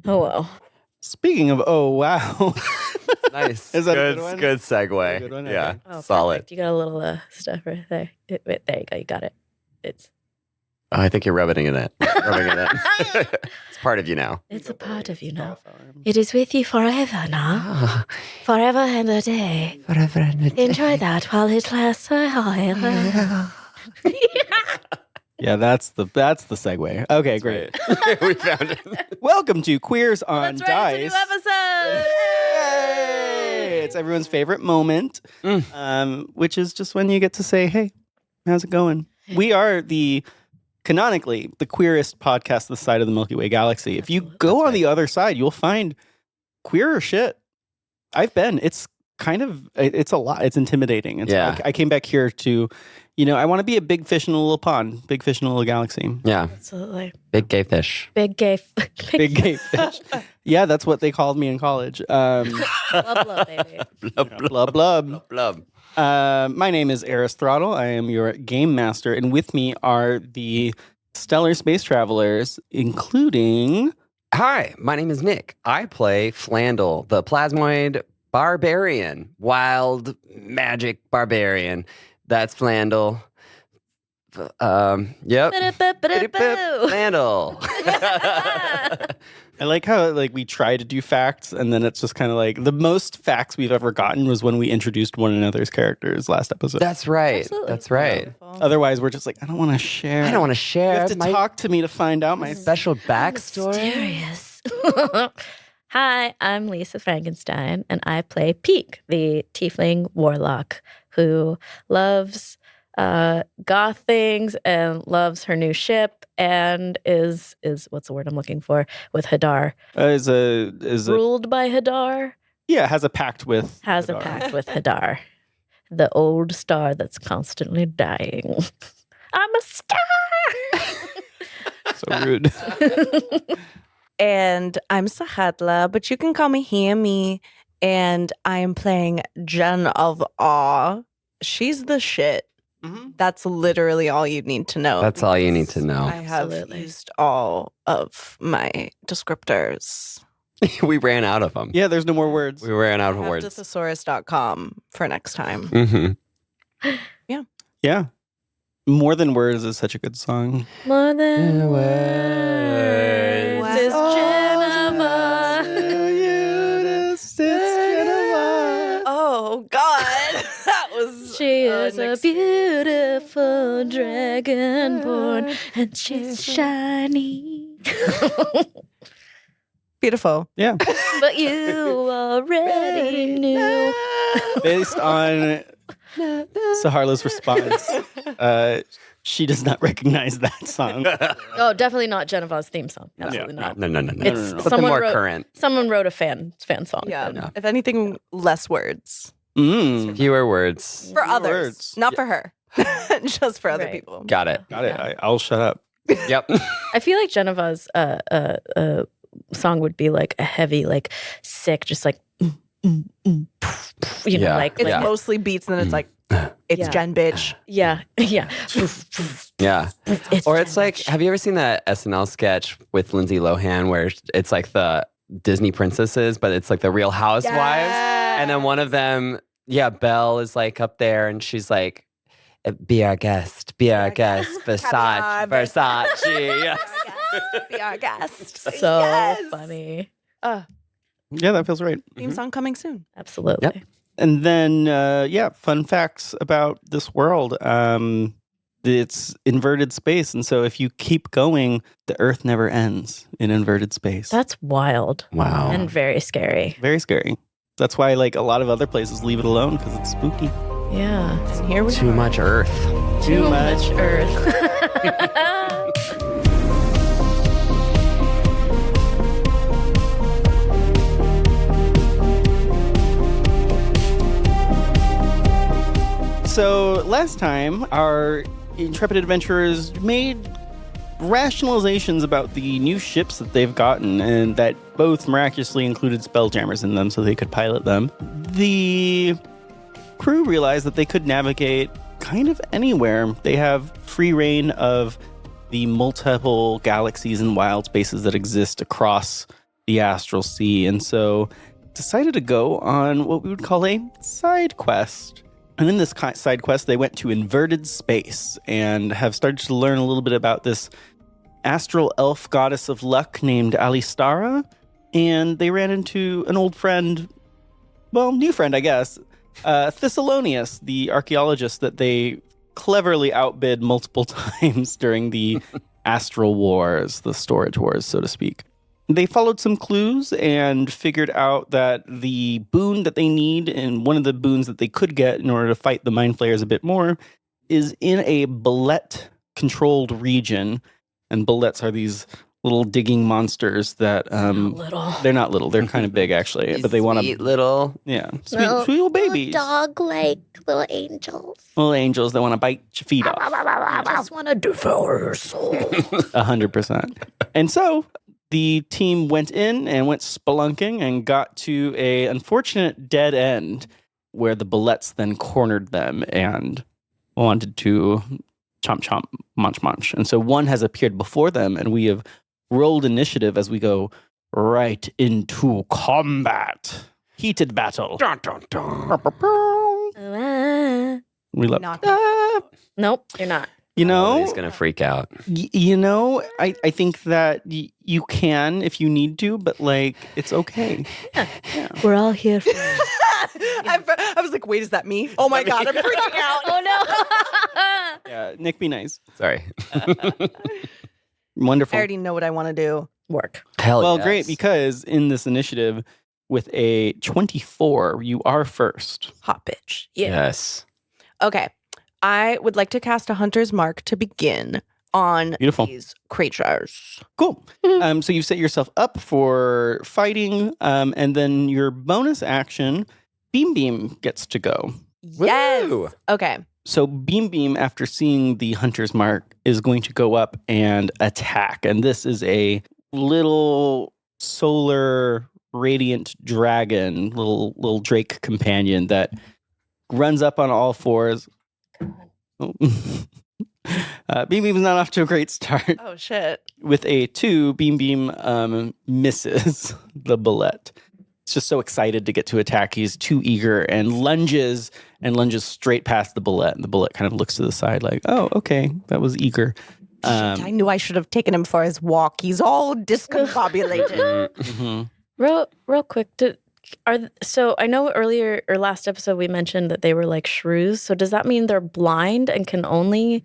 Oh, well. Speaking of, oh, wow. Nice. Is that good, a good one? good segue. Good one? Yeah, Okay. Oh, solid. perfect. You got a little stuff right there. There you go. You got it. It's Oh, I think you're rubbing it in. It's part of you now. a part of you now. It is with you forever now. Forever and a day. Forever and a day. Enjoy that while it lasts a while. Yeah, that's the segue. Okay, great. Right. We found it. Welcome to Queers on That's right. Dice. It's a new episode. Yay! It's everyone's favorite moment, which is just when you get to say, "Hey, how's it going?" We are canonically the queerest podcast this side of the Milky Way galaxy. If you go on the other side, you'll find queerer shit. I've been. It's a lot. It's intimidating. It's Yeah. like I came back here to, I want to be a big fish in a little pond, big fish in a little galaxy. Yeah. Absolutely. Big gay fish. Big gay. Big gay fish. Yeah, that's what they called me in college. Blub, blub, baby. Blub, blub. Blub. My name is Eris Throttle. I am your game master, and with me are the stellar space travelers, including... Hi, my name is Nick. I play Flandel, the plasmoid barbarian, wild magic barbarian. That's Flandel. Yep. Flandel. I like how we try to do facts, and then it's just kind of like the most facts we've ever gotten was when we introduced one another's characters last episode. That's right. Absolutely. That's right. Otherwise, we're just like, I don't want to share. I don't want to You share have to my talk to me to find out my special backstory. Mysterious. Hi, I'm Lisa Frankenstein, and I play Pique, the tiefling warlock who loves goth things and loves her new ship and is what's the word I'm looking for, with Hadar. Ruled by Hadar. Yeah, has a pact with Has Hadar. a pact with Hadar, the old star that's constantly dying. I'm a star. So rude. And I'm Sahadla, but you can call me Hammy. And I am playing Jen of Awe. She's the shit. Mm-hmm. That's literally all you need to know. That's all you need to know. I have Absolutely. used all of my descriptors. We ran out of them. Yeah, there's no more words. We ran out of Have words. thesaurus.com for next time. Mm-hmm. Yeah. More Than Words is such a good song. More than Words. words is Geneva. Oh, God. That was... She is a beautiful dragonborn, and she's shiny. Beautiful. Yeah. But you already knew. Based on Saharla's response, she does not recognize that song. Oh, definitely not Geneva's theme song. Absolutely not. No. It's No. Something more current. Someone wrote a fan song. Yeah. No. If anything, less words. Fewer words. For others. Words. Not for her. Just for other Right. people. Got it. Got it. I'll shut up. Yep. I feel like Geneva's song would be like a heavy, like sick, just like you know, Yeah. like It's Yeah. mostly beats, and then it's like, it's Yeah. Jen, bitch. yeah. Yeah. Or it's like, have you ever seen that SNL sketch with Lindsay Lohan where it's like the Disney princesses, but it's like the Real Housewives? And then one of them, Belle is like up there and she's like, be our guest, Versace. Yeah. Be our guest. so Yes. funny. Yeah, that feels right. Theme song coming soon. Absolutely. Yep. And then, fun facts about this world. It's inverted space. And so if you keep going, the Earth never ends in inverted space. That's wild Wow. and very scary. Very scary. That's why, a lot of other places leave it alone because it's spooky. Yeah. And here we Too much Earth. Too much Earth. So last time, our intrepid adventurers made rationalizations about the new ships that they've gotten, and that both miraculously included spelljammers in them so they could pilot them. The crew realized that they could navigate kind of anywhere. They have free reign of the multiple galaxies and wild spaces that exist across the astral sea. And so decided to go on what we would call a side quest. And in this side quest, they went to inverted space and have started to learn a little bit about this astral elf goddess of luck named Alistara. And they ran into an old friend, well, new friend, I guess, Thessalonius, the archaeologist that they cleverly outbid multiple times during the astral wars, the storage wars, so to speak. They followed some clues and figured out that the boon that they need, and one of the boons that they could get in order to fight the mind flayers a bit more, is in a bullet-controlled region. And bullets are these little digging monsters that Little. they're not little, they're kind of big actually, but they want to little. yeah, sweet little babies, Dog-like little angels. little angels that want to bite your feet off. I just want to devour your soul. 100%. And so the team went in and went spelunking and got to a unfortunate dead end where the bullets then cornered them and wanted to chomp, chomp, munch, munch. And so one has appeared before them, and we have rolled initiative as we go right into combat. Heated battle. Dun, dun, dun. We love Not Nope, you're not. You know, He's going to freak out. you know, I think that you can if you need to, but like, it's okay. Yeah. We're all here for I was like, wait, is that me? Oh my God, I'm freaking out. Oh no. Yeah, Nick, be nice. Sorry. Wonderful. I already know what I want to do. Work. Hell Well, yes. great, because in this initiative, with a 24, you are first. Hot bitch. Yes. Okay. I would like to cast a hunter's mark to begin on Beautiful. these creatures. Cool. So you've set yourself up for fighting, and then your bonus action, Beam Beam, gets to go. Yes. Woo! Okay. So Beam Beam, after seeing the hunter's mark, is going to go up and attack. And this is a little solar radiant dragon, little Drake companion that runs up on all fours. Oh. Beam Beam's not off to a great start. Oh, shit. With a 2, Beam Beam misses the bullet. It's just so excited to get to attack. He's too eager and lunges straight past the bullet. And the bullet kind of looks to the side like, oh, okay, that was eager. I knew I should have taken him for his walk. He's all discombobulated. Mhm. Real quick. So I know earlier or last episode we mentioned that they were like shrews. So does that mean they're blind and can only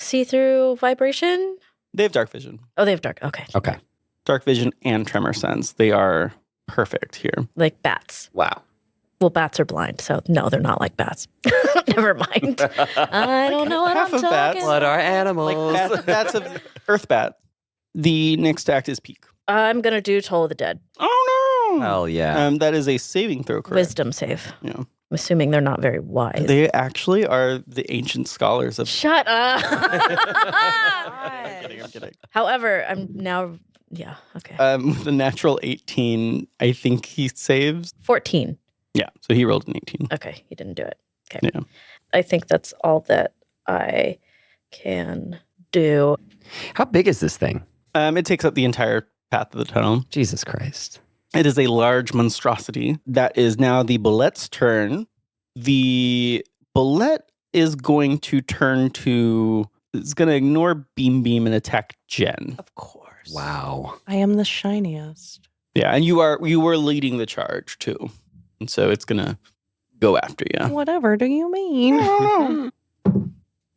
see through vibration? They have dark vision. Oh, they have dark. Okay. Okay. Dark vision and tremor sense. They are perfect here. Like bats. Wow. Well, bats are blind, so no, they're not like bats. Never mind. I don't know what Half I'm of bats. talking What are Like animals? that's of Earth bat. The next act is Pique. I'm going to do Toll of the Dead. Oh no! Hell yeah. That is a saving throw, correct? Wisdom save. Yeah. I'm assuming they're not very wise. They actually are the ancient scholars of. Shut up. I'm kidding. However, I'm now, yeah, okay. With a natural 18, I think he saves. 14. Yeah, so he rolled an 18. Okay, he didn't do it. Okay. Yeah. I think that's all that I can do. How big is this thing? It takes up the entire path of the tunnel. Jesus Christ. It is a large monstrosity. That is now the bullet's turn. The bullet is going to turn to. It's going to ignore Beam Beam and attack Jen. Of course. Wow. I am the shiniest. Yeah, and you were leading the charge too, and so it's going to go after you. Whatever do you mean?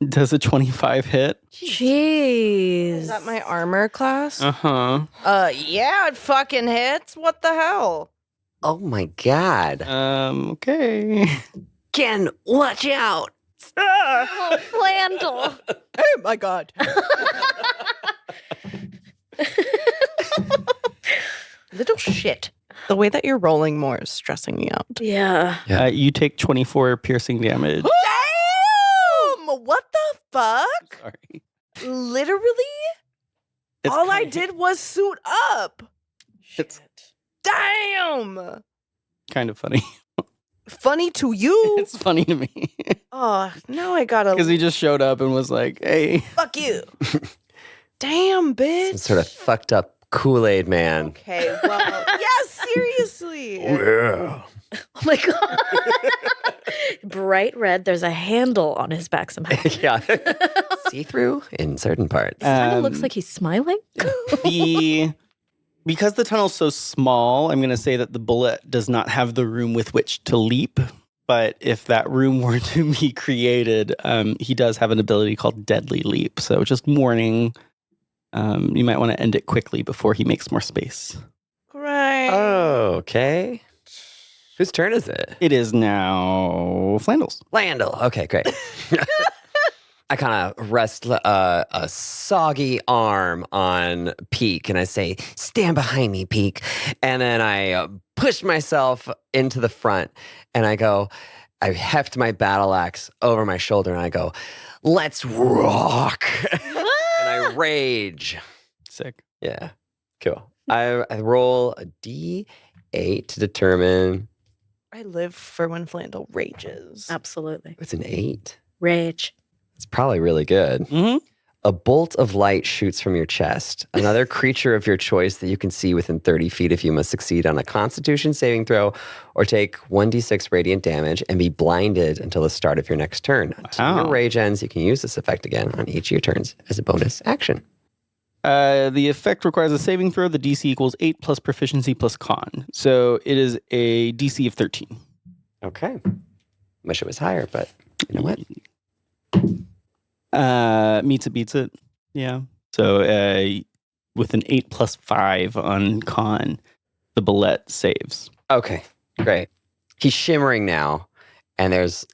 Does a 25 hit? Jeez. Is that my armor class? Uh-huh. Yeah, it fucking hits. What the hell? Oh my God. Okay. Jen, watch out. Oh, Flandel. Oh my God. Little shit. The way that you're rolling more is stressing me out. Yeah. You take 24 piercing damage. Damn! What the fuck? Sorry. Literally? It's All I kinda- did was suit up. It's Damn! kind of funny. Funny to you? It's funny to me. Oh, now I gotta Because he just showed up and was like, hey. fuck you. Damn, bitch. Some sort of fucked up Kool-Aid Man. Okay, well, yeah, seriously. Yeah. Oh my God. Bright red. There's a handle on his back somehow. Yeah. See-through in certain parts. Kind of looks like he's smiling. Because the tunnel's so small, I'm going to say that the bullet does not have the room with which to leap. But if that room were to be created, he does have an ability called Deadly Leap. So just warning, you might want to end it quickly before he makes more space. Great. Oh, okay. Whose turn is it? It is now Flandel's. Flandel. Okay, great. I kind of rest a soggy arm on Pique and I say, stand behind me, Pique. And then I push myself into the front and I heft my battle axe over my shoulder and I go, let's rock. And I rage. Sick. Yeah, cool. I roll a D8 to determine. I live for when Flandel rages. Absolutely. It's an 8. Rage. It's probably really good. Mm-hmm. A bolt of light shoots from your chest. Another creature of your choice that you can see within 30 feet if you must succeed on a Constitution saving throw or take 1d6 radiant damage and be blinded until the start of your next turn. Until your rage ends, you can use this effect again on each of your turns as a bonus action. The effect requires a saving throw. The DC equals 8 plus proficiency plus con. So it is a DC of 13. Okay. Wish it was higher, but you know what? Meets it, beats it. Yeah. So with an 8 plus 5 on con, the bullet saves. Okay, great. He's shimmering now, and there's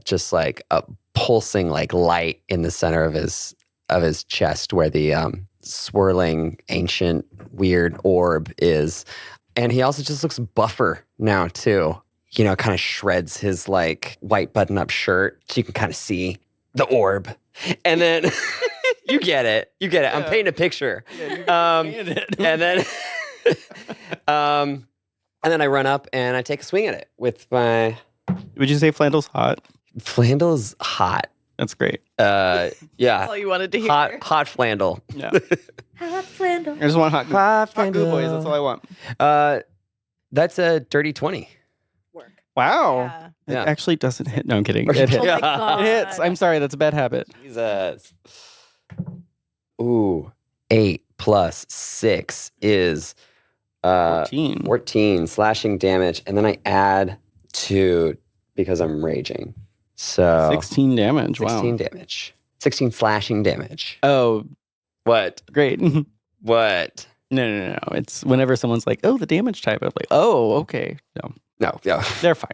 just like a pulsing like light in the center of his chest where the swirling ancient weird orb is. And he also just looks buffer now too. You know, kind of shreds his like white button-up shirt so you can kind of see the orb. And then you get it. I'm painting a picture. Yeah, and then and then I run up and I take a swing at it with my. Would you say Flandel's hot? Flandel's hot. That's great. Yeah. That's all you wanted to hear. Hot Flandel. Yeah. Hot Flandel. I just want hot goo boys. That's all I want. That's a dirty 20. Work. Wow. Yeah. It Yeah. actually doesn't hit. No, I'm kidding. It Oh hits. my God. It hits. I'm sorry. That's a bad habit. Jesus. Ooh. 8 plus 6 is 14. 14 slashing damage. And then I add 2 because I'm raging. So 16 damage. 16 Wow. damage. 16 slashing damage. Oh, What? great. No. What? It's whenever someone's like, oh, the damage type. I'm like, oh, okay. No, No, yeah. they're fine.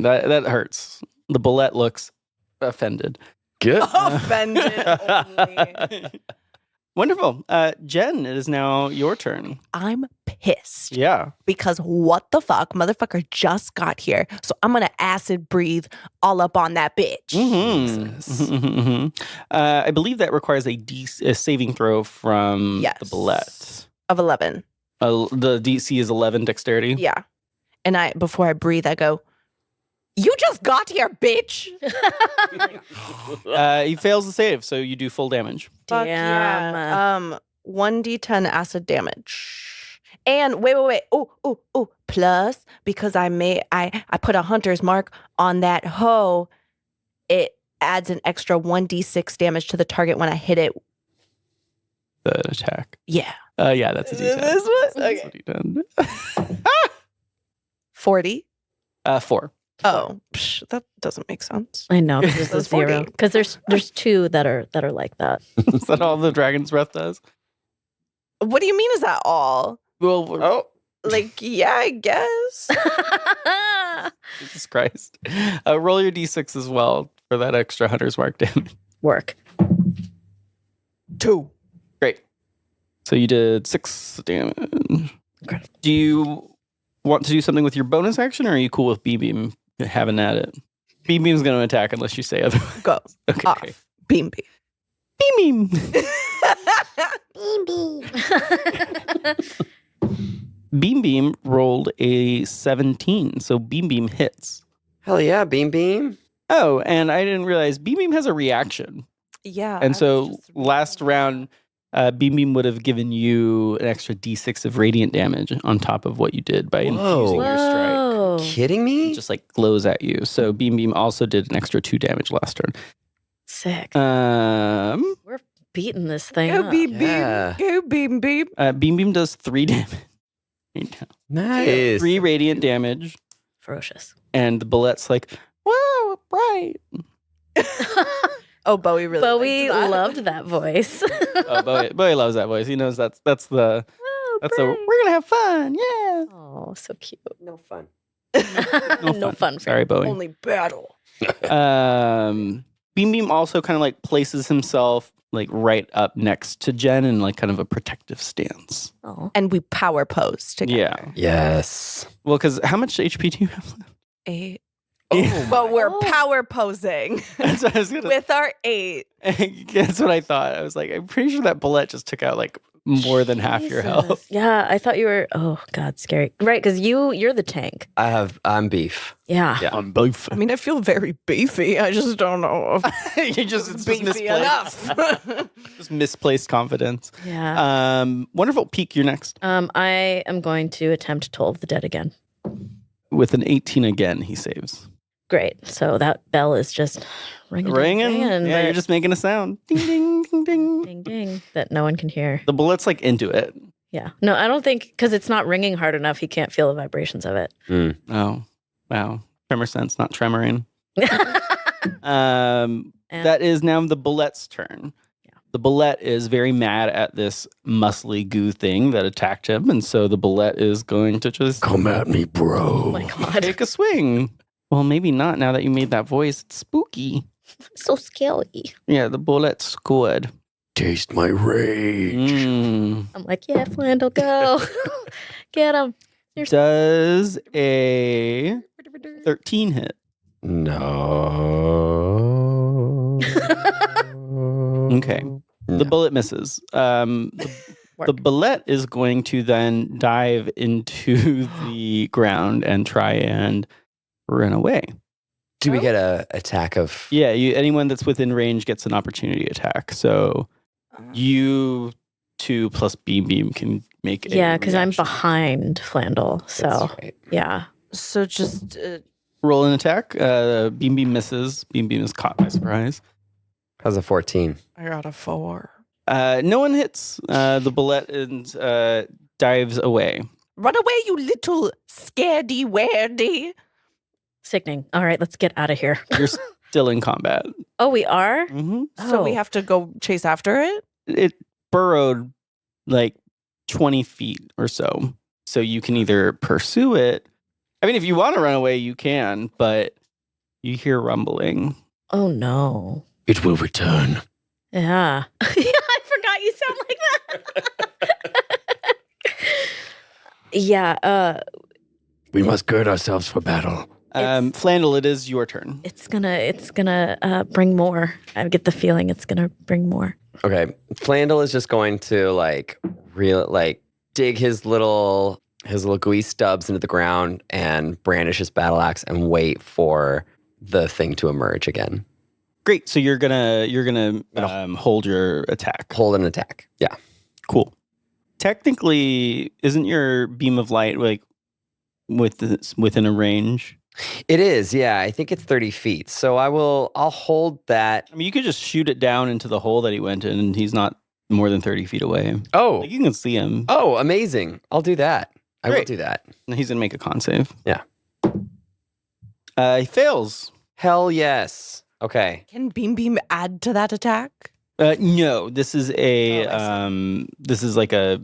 That hurts. The bullet looks offended. Good. Offended only. Wonderful. Jen, it is now your turn. I'm pissed Yeah. because what the fuck? Motherfucker just got here. So I'm going to acid breathe all up on that bitch. Jesus. I believe that requires a saving throw from Yes. the bullet. Of 11. The DC is 11 dexterity. Yeah. And before I breathe, I go, you just got here, bitch. He fails the save, so you do full damage. Fuck Damn. yeah. 1d10 acid damage. And wait. Oh. Plus, because I put a hunter's mark on that hoe, it adds an extra 1d6 damage to the target when I hit it. The attack. Yeah. Yeah, that's a D10. This one? That's Okay. a D10. 40. 4. Oh, that doesn't make sense. I know, because there's a That's 40. 0. Because there's 2 that are like that. Is that all the dragon's breath does? What do you mean is that all? Well, Oh. Like, yeah, I guess. Jesus Christ. Roll your D6 as well for that extra hunter's mark damage. Work. 2. Great. So you did 6 damage. Okay. Do you want to do something with your bonus action, or are you cool with B-Beam having at it? B-Beam's going to attack unless you say otherwise. Go. Okay. Off. Beam. B-Beam. Beam Beam rolled a 17, so Beam Beam hits. Hell yeah, Beam. Oh, and I didn't realize Beam Beam has a reaction. Yeah. And I so was just last round, Beam Beam would have given you an extra d6 of radiant damage on top of what you did by infusing your strike. Whoa. Kidding me? It just like glows at you. So Beam Beam also did an extra 2 damage last turn. Sick. Beam Beating this thing Go up. beam Yeah. beam. Go beam beam. Beam does 3 damage. Right now. Nice. 3 radiant damage. Ferocious. And the bullet's like, wow, bright. Oh, Bowie really Bowie liked that. loved that voice. Oh, Bowie loves that voice. He knows that's the Oh, we're gonna have fun. Yeah. Oh, so cute. No fun. No fun for Sorry, Bowie. Only battle. Beam Beam also kind of like places himself like right up next to Jen in like kind of a protective stance. Oh. And we power pose together. Yeah. Yes. Well, because how much HP do you have left? 8. Oh, But we're Oh. power posing That's what I was gonna. with our 8. That's what I thought. I was like, I'm pretty sure that bullet just took out like more than half your health. Jesus. Yeah, I thought you were. Oh God, scary. Right, because you're the tank. I'm beef. Yeah. Yeah. On both. I mean, I feel very beefy. I just don't know if you just it's it's just beefy misplaced. enough. Just misplaced confidence. Yeah. Wonderful. Pique, you're next. I am going to attempt Toll of the Dead again. With an 18 again, he saves. Great. So that bell is just ringing. Ringing? Yeah, but you're just making a sound. Ding, ding, ding, ding. ding ding that no one can hear. The bullet's like into it. Yeah. No, I don't think because it's not ringing hard enough. He can't feel the vibrations of it. Oh, wow. Tremor sense, not tremoring. And- That is now the bullet's turn. Yeah. The bullet is very mad at this muscly goo thing that attacked him. And so the bullet is going to just Come at me, Oh bro. my God. take a swing. Well, maybe not now that you made that voice. It's spooky. So scary. Yeah, the bullet scored. Taste my rage. I'm like, yeah, Flandel, go. Get him. Does a 13 hit? No. Okay. The bullet misses. The bullet is going to then dive into the ground and try and run away. Do we get a attack of? Yeah, anyone that's within range gets an opportunity attack. So you 2 plus Beam can make a Yeah, because I'm reaction. behind Flandel. So, That's right. yeah. So just Roll an attack. Beam misses. Beam is caught by surprise. How's a 14? I got a 4. No one hits. The bullet and dives away. Run away, you little scaredy waredy. Sickening. All right, let's get out of here. You're still in combat. Oh, we are? Mm-hmm. So we Oh. have to go chase after it? It burrowed like 20 feet or so. So you can either pursue it. I mean, if you want to run away, you can, but you hear rumbling. Oh, no. It will return. Yeah. I forgot you sound like that. Yeah. We must gird ourselves for battle. Flandel, it is your turn. It's gonna bring more. I get the feeling it's gonna bring more. Okay. Flandel is just going to dig his little gooey stubs into the ground and brandish his battle axe and wait for the thing to emerge again. Great. So you're gonna hold your attack. Hold an attack. Yeah. Cool. Technically, isn't your beam of light like within a range? It is. Yeah. I think it's 30 feet. So I'll hold that. I mean, you could just shoot it down into the hole that he went in, and he's not more than 30 feet away. Oh. Like, you can see him. Oh, amazing. I'll do that. I will Great. do that. He's gonna make a con save. Yeah. He fails. Hell yes. Okay. Can Beam add to that attack? No, this is a Oh, this is like a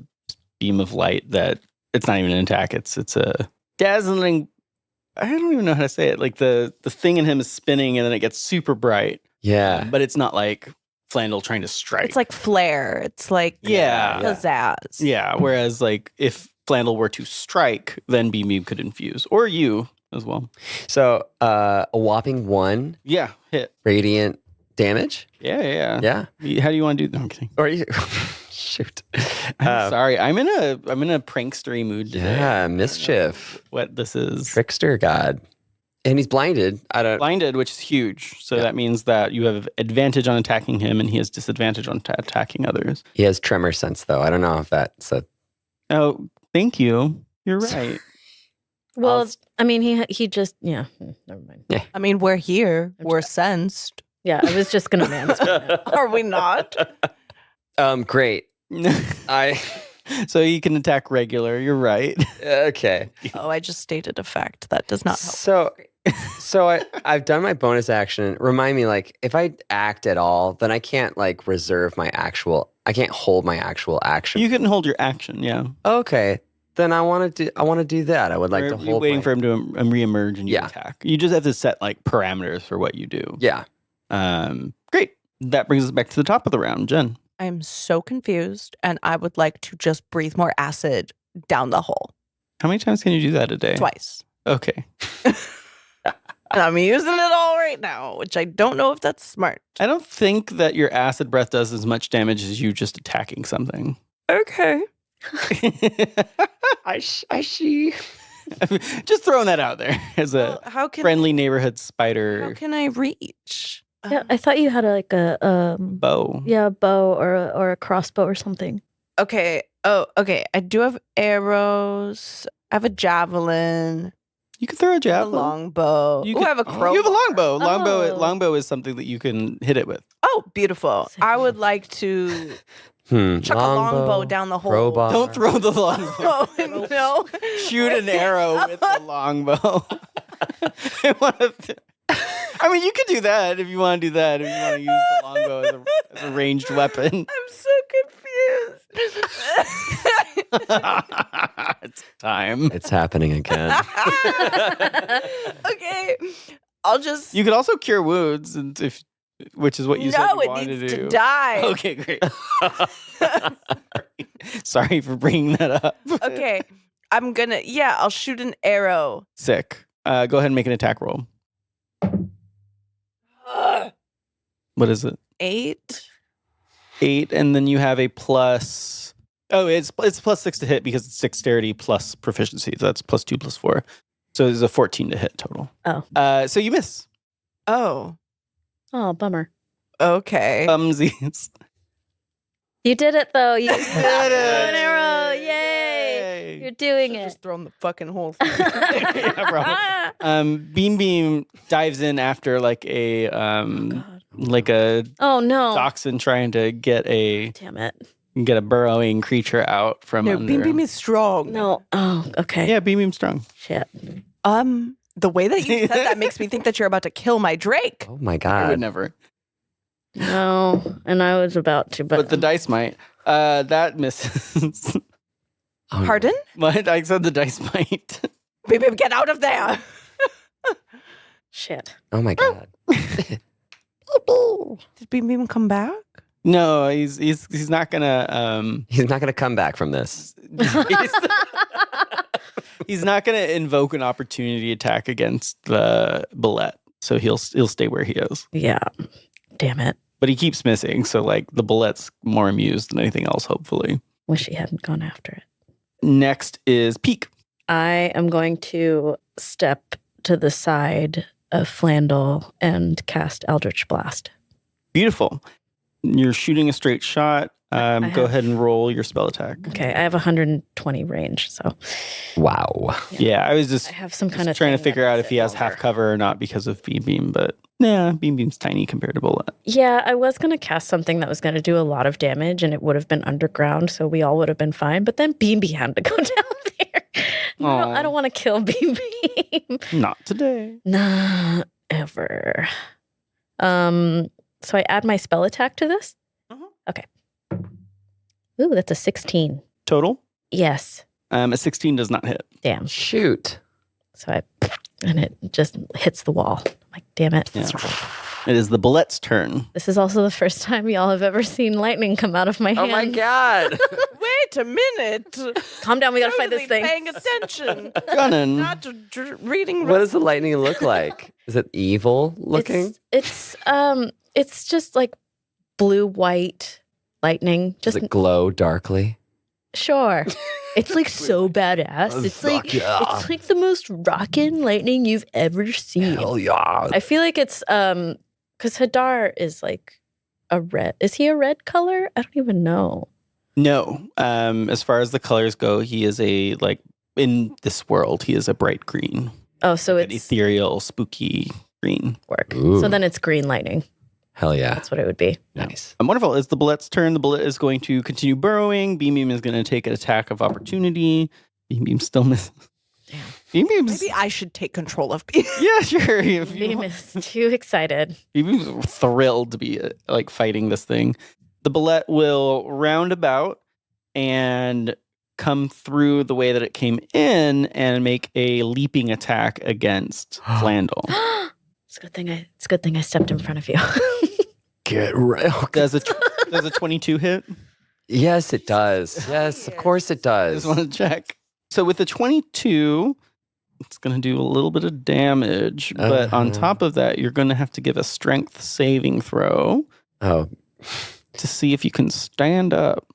beam of light that it's not even an attack. It's a dazzling. I don't even know how to say it. Like the thing in him is spinning and then it gets super bright. Yeah. But it's not like Flandel trying to strike. It's like flare. It's like Yeah. pizzazz. Yeah. Whereas like if Flandel were to strike, then Beam could infuse, or you as well. So a whopping 1 Yeah, hit. radiant damage. Yeah. Yeah. How do you want to do? No, I'm kidding. Or you, shoot. I'm sorry. I'm in a prankstery mood today. Yeah, mischief. What this is. Trickster god. And he's blinded. Blinded, which is huge. So that means that you have advantage on attacking him and he has disadvantage on attacking others. He has tremor sense, though. I don't know if that's a... Oh, thank you. You're right. Well, I mean, he just, never mind. Yeah. I mean, we're here. We're sensed. Yeah, I was just going to answer. Are we not? Great. So you can attack regular. You're right. Okay. Oh, I just stated a fact. That does not help. So I've done my bonus action. Remind me, like, if I act at all, then I can't, like, reserve my actual... I can't hold my actual action. You can hold your action, yeah. Okay. Then I want to do that. I would like to hold. You're waiting for him to reemerge and you attack. You just have to set like parameters for what you do. Yeah. Great. That brings us back to the top of the round, Jen. I'm so confused, and I would like to just breathe more acid down the hole. How many times can you do that a day? Twice. Okay. And I'm using it all right now, which I don't know if that's smart. I don't think that your acid breath does as much damage as you just attacking something. Okay. I see. Just throwing that out there as a how can friendly neighborhood spider. How can I reach? Yeah, I thought you had like a bow. Yeah, a bow or a crossbow or something. Okay. Oh, okay. I do have arrows. I have a javelin. You can throw a A javelin. longbow. You I have a crow. You have a longbow. Oh. Longbow is something that you can hit it with. Oh, beautiful. I would like to chuck a longbow down the hole. Crowbar. Don't throw the longbow. Oh, no. Shoot an arrow with the longbow. I mean, you could do that if you want to do that. If you want to use the longbow as a ranged weapon. I'm so confused. It's time. It's happening again. Okay. I'll just... You could also cure wounds, which is what you said you it wanted needs to do. to die. Okay, great. Sorry for bringing that up. Okay. I'll shoot an arrow. Sick. Go ahead and make an attack roll. What is it? 8. 8, and then you have a plus. Oh, it's +6 to hit because it's dexterity plus proficiency. So that's +2 +4. So there's a 14 to hit total. Oh. So you miss. Oh. Oh, bummer. Okay. Bumsies. You did it though. You did it. an arrow. Yay. You're doing it. Just thrown the fucking whole Yeah, bro. Beam dives in after like a Oh no. dachshund trying to get a Damn it. burrowing creature out from No, under. Beam is strong. No. Oh, okay. Yeah, Beam's strong. Shit. The way that you said that makes me think that you're about to kill my Drake. Oh my I god. would never. No. And I was about to, But the dice might. That misses. Oh, no. Pardon? What? I said the dice might. Baby, get out of there. Shit. Oh my god. Did Beam come back? No, he's not gonna. He's not going to come back from this. He's not gonna invoke an opportunity attack against the bullet. So he'll stay where he is. Yeah. Damn it. But he keeps missing. So like the bullet's more amused than anything else. Hopefully. Wish he hadn't gone after it. Next is Pique. I am going to step to the side of Flandel and cast Eldritch Blast. Beautiful. You're shooting a straight shot. Go ahead and roll your spell attack. Okay, I have 120 range, so Wow. Yeah, I was just I have some just kind of trying to thing figure that out makes if he it has half longer. cover or not because of Beam, but yeah, Beam's tiny compared to bullet. Yeah, I was going to cast something that was going to do a lot of damage, and it would have been underground, so we all would have been fine. But then Beam had to go down there. I don't want to kill Beam. Not today. Nah, ever. So I add my spell attack to this? Uh-huh. Okay. Ooh, that's a 16. Total? Yes. A 16 does not hit. Damn. Shoot. So and it just hits the wall. I'm like, damn it. Yeah. It is the bullet's turn. This is also the first time y'all have ever seen lightning come out of my hand. Oh my god. Wait a minute. Calm down, we gotta fight this thing. Paying attention. Gunnin. Not reading. What does the lightning look like? Is it evil looking? It's just like blue-white lightning. Does Just it glow darkly? Sure. It's like so badass. It's like it's like the most rockin' lightning you've ever seen. Hell yeah. I feel like it's because Hadar is like a red. Is he a red color? I don't even know. No. As far as the colors go, he is in this world, he is a bright green. Oh, so An it's ethereal, spooky green. work. Ooh. So then it's green lightning. Hell yeah. That's what it would be. Nice. Wonderful. It's the bullet's turn. The bullet is going to continue burrowing. Beam Beam is going to take an attack of opportunity. Beam Beam still misses. Damn. Beam Beam's... Maybe I should take control of Beam. Yeah, sure. If you Beam want. is too excited. Beam Beam's thrilled to be fighting this thing. The bullet will round about and come through the way that it came in and make a leaping attack against Flandel. It's a good thing I stepped in front of you. Get right. Does a 22 hit? Yes, it does. Yes, of course it I just does. want to check. So with the 22, it's going to do a little bit of damage. But on top of that, you're going to have to give a strength saving throw Oh, to see if you can stand up.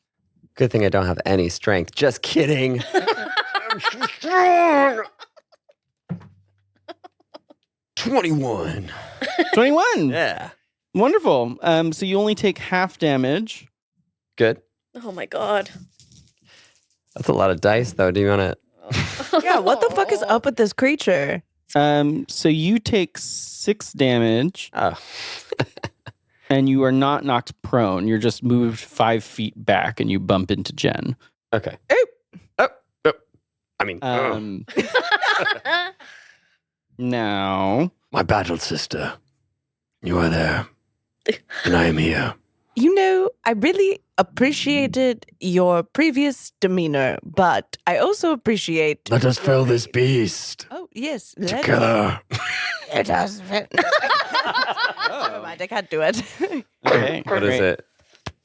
good thing I don't have any strength. Just kidding. I'm so strong. 21. 21. Yeah. Wonderful. So you only take half damage. Good. Oh my god. That's a lot of dice, though. Do you want to? Yeah, what the fuck is up with this creature? So you take 6 damage Oh. and you are not knocked prone. You're just moved 5 feet back and you bump into Jen. Okay. Oh. Oh. I mean, Now, my battle sister. You are there. And I am here. You know, I really appreciated your previous demeanor, but I also appreciate. Let us fell this beast. Oh, yes. Together. Let us. Never mind, I can't do it. okay. What is great. it?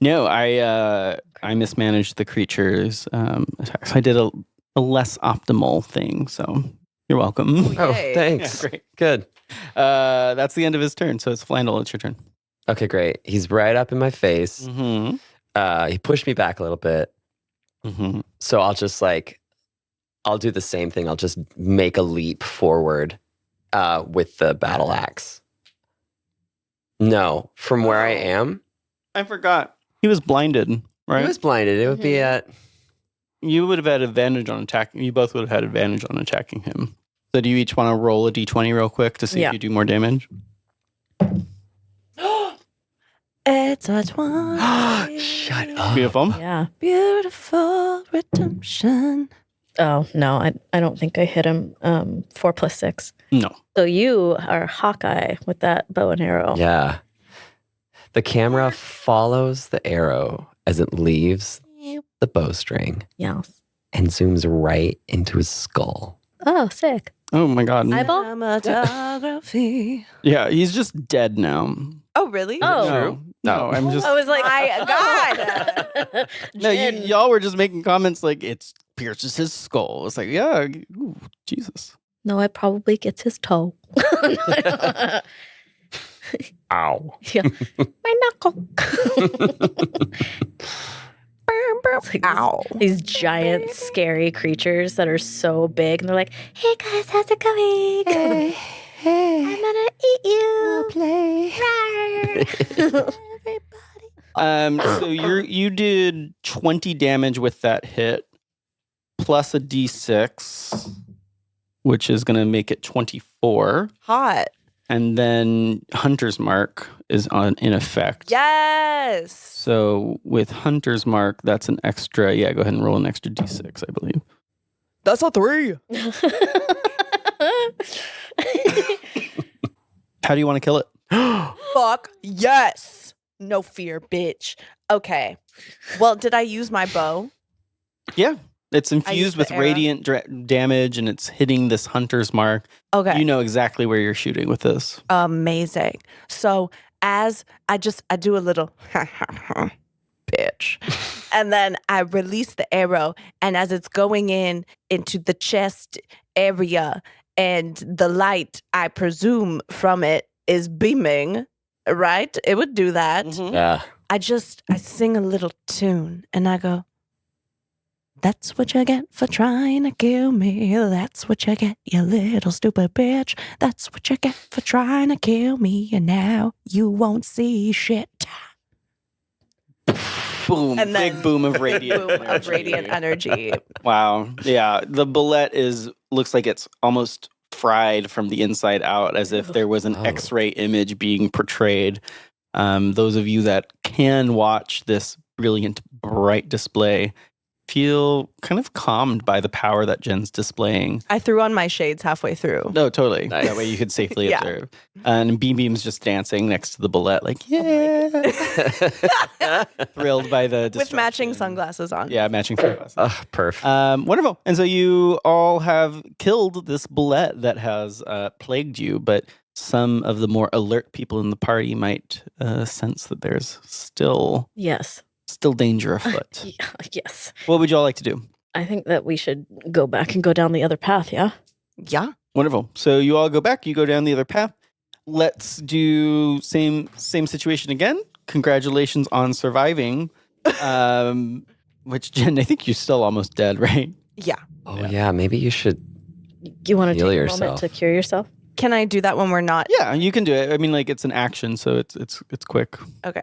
No, I mismanaged the creature's attacks. I did a less optimal thing, so you're welcome. Oh, Yay. thanks. Yeah, great. Good. That's the end of his turn, so it's Flandel. It's your turn. Okay, great. He's right up in my face. Mm-hmm. He pushed me back a little bit. Mm-hmm. So I'll do the same thing. I'll just make a leap forward with the battle axe. No, from where I am. I forgot. He was blinded, right? He was blinded. It would be at. You would have had advantage on attacking. You both would have had advantage on attacking him. So do you each want to roll a d20 real quick to see Yeah. if you do more damage? It's a 20. Shut up. Beautiful. Yeah. Beautiful redemption. Oh no, I don't think I hit him. 4 + 6. No. So you are Hawkeye with that bow and arrow. Yeah. The camera follows the arrow as it leaves the bowstring Yes. and zooms right into his skull. Oh, sick. Oh my God. Eyeball? Cinematography. Yeah, he's just dead now. Oh, really? Oh. No, I'm just. I was like, My God. No, Jen. y'all were just making comments like it pierces his skull. It's like, yeah, ooh, Jesus. No, it probably gets his toe. Ow. Yeah. My knuckle. It's like Ow. these giant, scary creatures that are so big, and they're like, "Hey guys, how's it going? I'm gonna eat you." So you did 20 damage with that hit, plus a d6, which is going to make it 24. Hot. And then Hunter's Mark is in effect. Yes. So with Hunter's Mark, that's an extra. Yeah, go ahead and roll an extra d6, I believe. That's a 3. How do you want to kill it? Fuck yes. No fear, bitch. Okay. Well, did I use my bow? Yeah. It's used infused the with arrow. radiant damage, and it's hitting this Hunter's Mark. Okay. You know exactly where you're shooting with this. Amazing. So as I do a little bitch. And then I release the arrow, and as it's going into the chest area, and the light, I presume, from it is beaming, right? It would do that. Mhm. Yeah. I sing a little tune and I go, That's what you get for trying to kill me. That's what you get, you little stupid bitch. That's what you get for trying to kill me. And now you won't see shit. Boom. And then- Big boom of radiant Boom of radiant energy. Wow. Yeah. The bullet looks like it's almost fried from the inside out, as if there was an Oh. X-ray image being portrayed. Those of you that can watch this brilliant, bright display feel kind of calmed by the power that Jen's displaying. I threw on my shades halfway through. No, totally. Nice. That way you could safely Yeah. observe. And Beam's just dancing next to the bullet, like, yeah. Thrilled by the With matching destruction. sunglasses on. Yeah, matching sunglasses. Perf. Wonderful. And so you all have killed this bullet that has plagued you, but some of the more alert people in the party might sense that there's still Yes. danger afoot. Yeah, yes. What would you all like to do? I think that we should go back and go down the other path, yeah? Yeah. Wonderful. So you all go back, you go down the other path. Let's do same situation again. Congratulations on surviving. Which, Jen, I think you're still almost dead, right? Yeah. Oh, yeah. Maybe you should. You want to Heal take a yourself. moment to cure yourself? Can I do that when we're not? Yeah, you can do it. I mean, like, it's an action, so it's quick. Okay.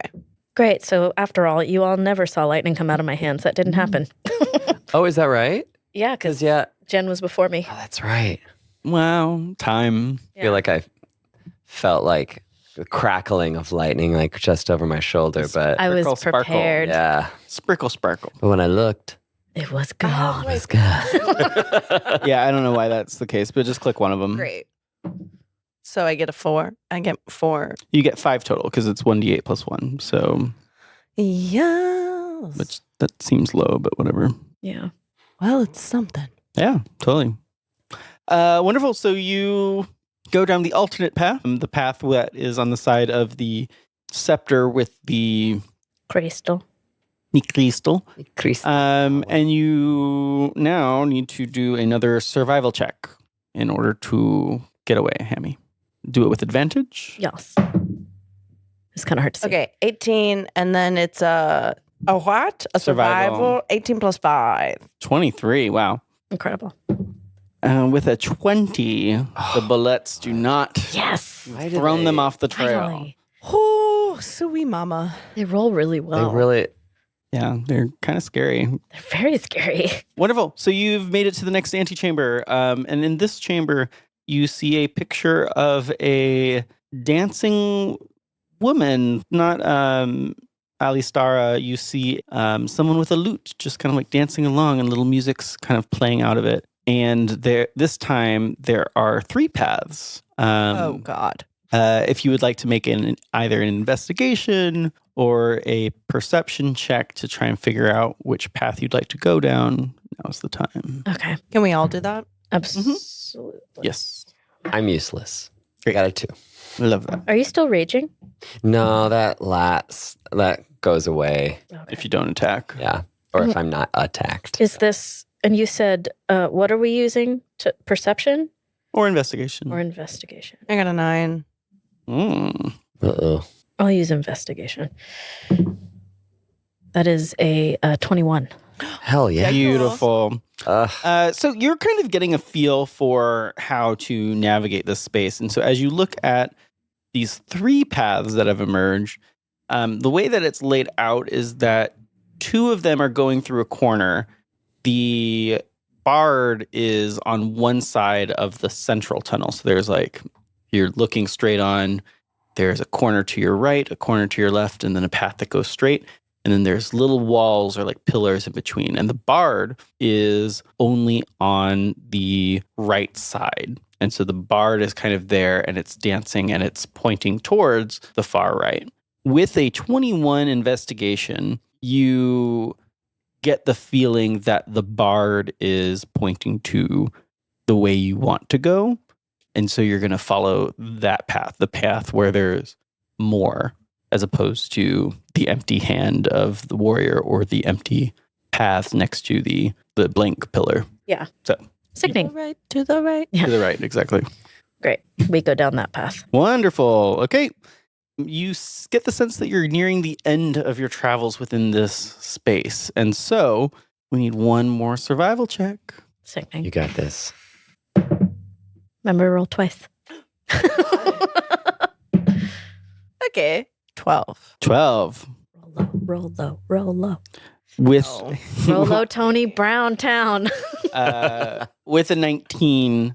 Great. So after all, you all never saw lightning come out of my hands. That didn't happen. Oh, is that right? Yeah, Because, because yeah. Jen was before me. Oh, that's right. Wow, time. I feel like I felt like the crackling of lightning, like just over my shoulder. But I was Sparkle, sparkle. prepared. yeah. Sparkle. But when I looked, It was gone. it was good. Yeah, I don't know why that's the case, but just click one of them. Great. So I get a 4. I get 4. You get 5 total because it's 1d8 plus 1. So, Yes. which that seems low, but whatever. Yeah. Well, it's something. Yeah, totally. Wonderful. So you go down the alternate path, the path that is on the side of the scepter with the Crystal. crystal. Christ. And you now need to do another survival check in order to get away, Hammy. Do it with advantage. Yes. It's kind of hard to see. Okay, 18, and then it's a what? A Survival. survival. 18 plus 5. 23. Wow. Incredible. With a 20, the bullets do not. Yes. You've thrown them off the trail. Finally. Oh, sweet mama. They roll really well. They really. Yeah, they're kind of scary. They're very scary. Wonderful. So you've made it to the next antechamber. And in this chamber, you see a picture of a dancing woman, not Alistara. You see someone with a lute just kind of like dancing along and little music's kind of playing out of it. And this time there are 3 paths. Oh, God. If you would like to make either an investigation or a perception check to try and figure out which path you'd like to go down, now's the time. Okay. Can we all do that? Absolutely. Yes. I'm useless. Great. Got a 2. I love that. Are you still raging? No, that goes away. Okay. If you don't attack. Yeah. Or if I'm not attacked. Is this, and you said, what are we using? Perception Or investigation. or investigation? I got a 9. Uh-oh. I'll use investigation. That is a 21. Hell yeah. Beautiful. Ugh. So you're kind of getting a feel for how to navigate this space. And so as you look at these 3 paths that have emerged, the way that it's laid out is that 2 of them are going through a corner. The bard is on one side of the central tunnel. So there's like, you're looking straight on, there's a corner to your right, a corner to your left, and then a path that goes straight. And then there's little walls or like pillars in between. And the bard is only on the right side. And so the bard is kind of there and it's dancing and it's pointing towards the far right. With a 21 investigation, you get the feeling that the bard is pointing to the way you want to go. And so you're going to follow that path, the path where there's more, as opposed to the empty hand of the warrior or the empty path next to the blank pillar. Yeah. So Sickening. To the right. Yeah. to the right, exactly. Great. We go down that path. Wonderful. Okay. You get the sense that you're nearing the end of your travels within this space. And so We need one more survival check. Sickening. You got this. Remember, roll twice. Okay. 12. 12. Roll low. With Roll low, Tony Brown Town. with a 19,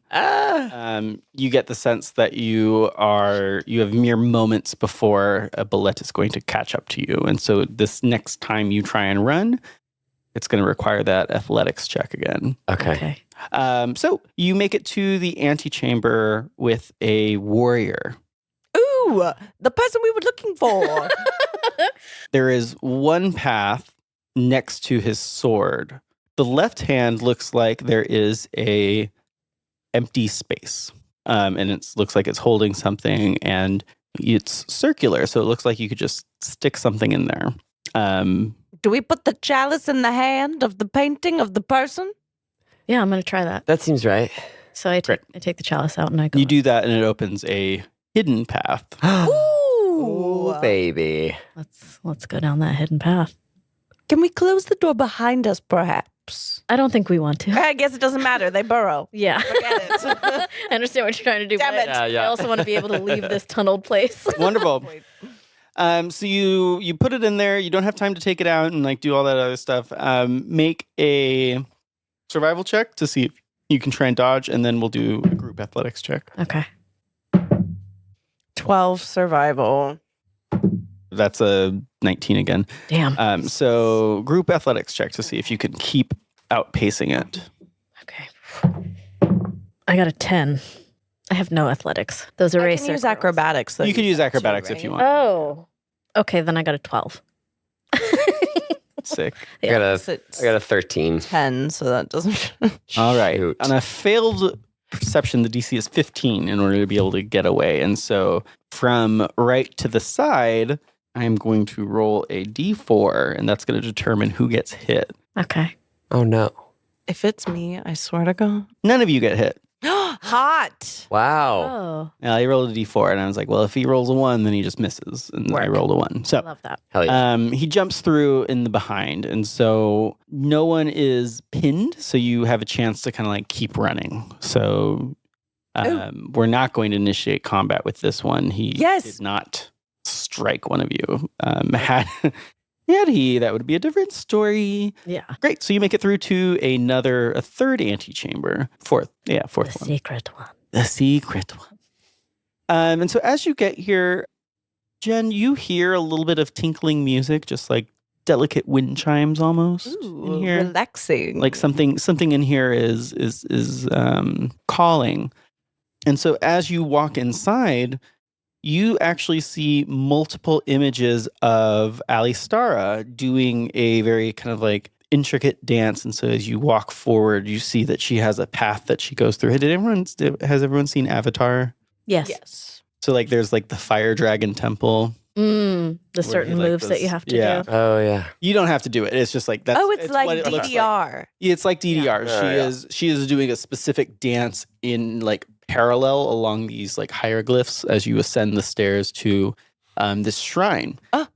you get the sense that you have mere moments before a bullet is going to catch up to you. And so this next time you try and run, it's going to require that athletics check again. Okay. So you make it to the antechamber with a warrior. Ooh, the person we were looking for. There is one path next to his sword. The left hand looks like there is a empty space. And it looks like it's holding something, and it's circular. So it looks like you could just stick something in there. Do we put the chalice in the hand of the painting of the person? Yeah, I'm going to try that. That seems right. So I take the chalice out and I go. You do that, and it opens a hidden path. Ooh, baby. Let's go down that hidden path. Can we close the door behind us, perhaps? I don't think we want to. I guess it doesn't matter. They burrow. Yeah. Forget it. I understand what you're trying to do. Damn but it. Yeah. I also want to be able to leave this tunneled place. Wonderful. So you put it in there. You don't have time to take it out and like do all that other stuff. Make a survival check to see if you can try and dodge, and then we'll do a group athletics check. Okay. 12 survival. That's a 19 again. Damn. So group athletics check to see if you can keep outpacing it. Okay. I got a 10. I have no athletics. Those are I racer. can use acrobatics. You can use acrobatics if you want. Oh. Okay, then I got a 12. Sick. I got a 13. 10, so that doesn't. All right. Shoot. On a failed perception, the DC is 15 in order to be able to get away. And so from right to the side, I'm going to roll a D4, and that's going to determine who gets hit. Okay. Oh, no. If it's me, I swear to God. None of you get hit. Hot. Wow. Oh, I rolled a D4, and I was like, well, if he rolls a 1, then he just misses. And I Work. rolled a 1. I So love that. Hell yeah. he jumps through in the behind, and so no one is pinned, so you have a chance to kind of like keep running. So we're not going to initiate combat with this one. He did not strike one of you. Had he, that would be a different story. Yeah. Great. So you make it through to a third antechamber. Fourth The one. secret one. The secret one. And so as you get here, Jen, you hear a little bit of tinkling music, just like delicate wind chimes almost in here. Relaxing. Like something in here is calling. And so as you walk inside, you actually see multiple images of Alistara doing a very kind of like intricate dance. And so as you walk forward, you see that she has a path that she goes through. Has everyone seen Avatar? Yes. So like there's like the fire dragon temple. The certain like moves that you have to yeah. do. Oh, yeah. You don't have to do it. It's just like that's it's like what it looks DDR. like. It's like DDR. Yeah. She is doing a specific dance in like parallel along these like hieroglyphs as you ascend the stairs to this shrine. Oh,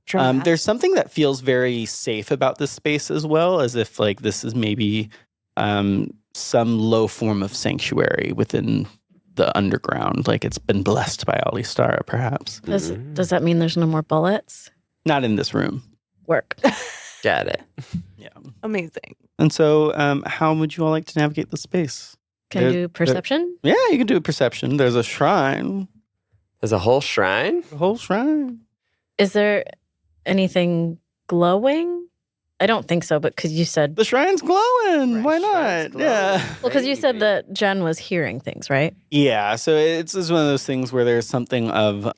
There's something that feels very safe about this space as well, as if like this is maybe some low form of sanctuary within the underground. Like it's been blessed by Alistara, perhaps. Does that mean there's no more bullets? Not in this room. Work. Got it. Yeah. Amazing. And so how would you all like to navigate the space? Can I do perception? Yeah, you can do a perception. There's a shrine. There's a whole shrine? The whole shrine. Is there anything glowing? I don't think so, but because you said... The shrine's glowing. Why Shrine's not? Yeah. glowing. Well, because you said that Jen was hearing things, right? Yeah, so it's one of those things where there's something of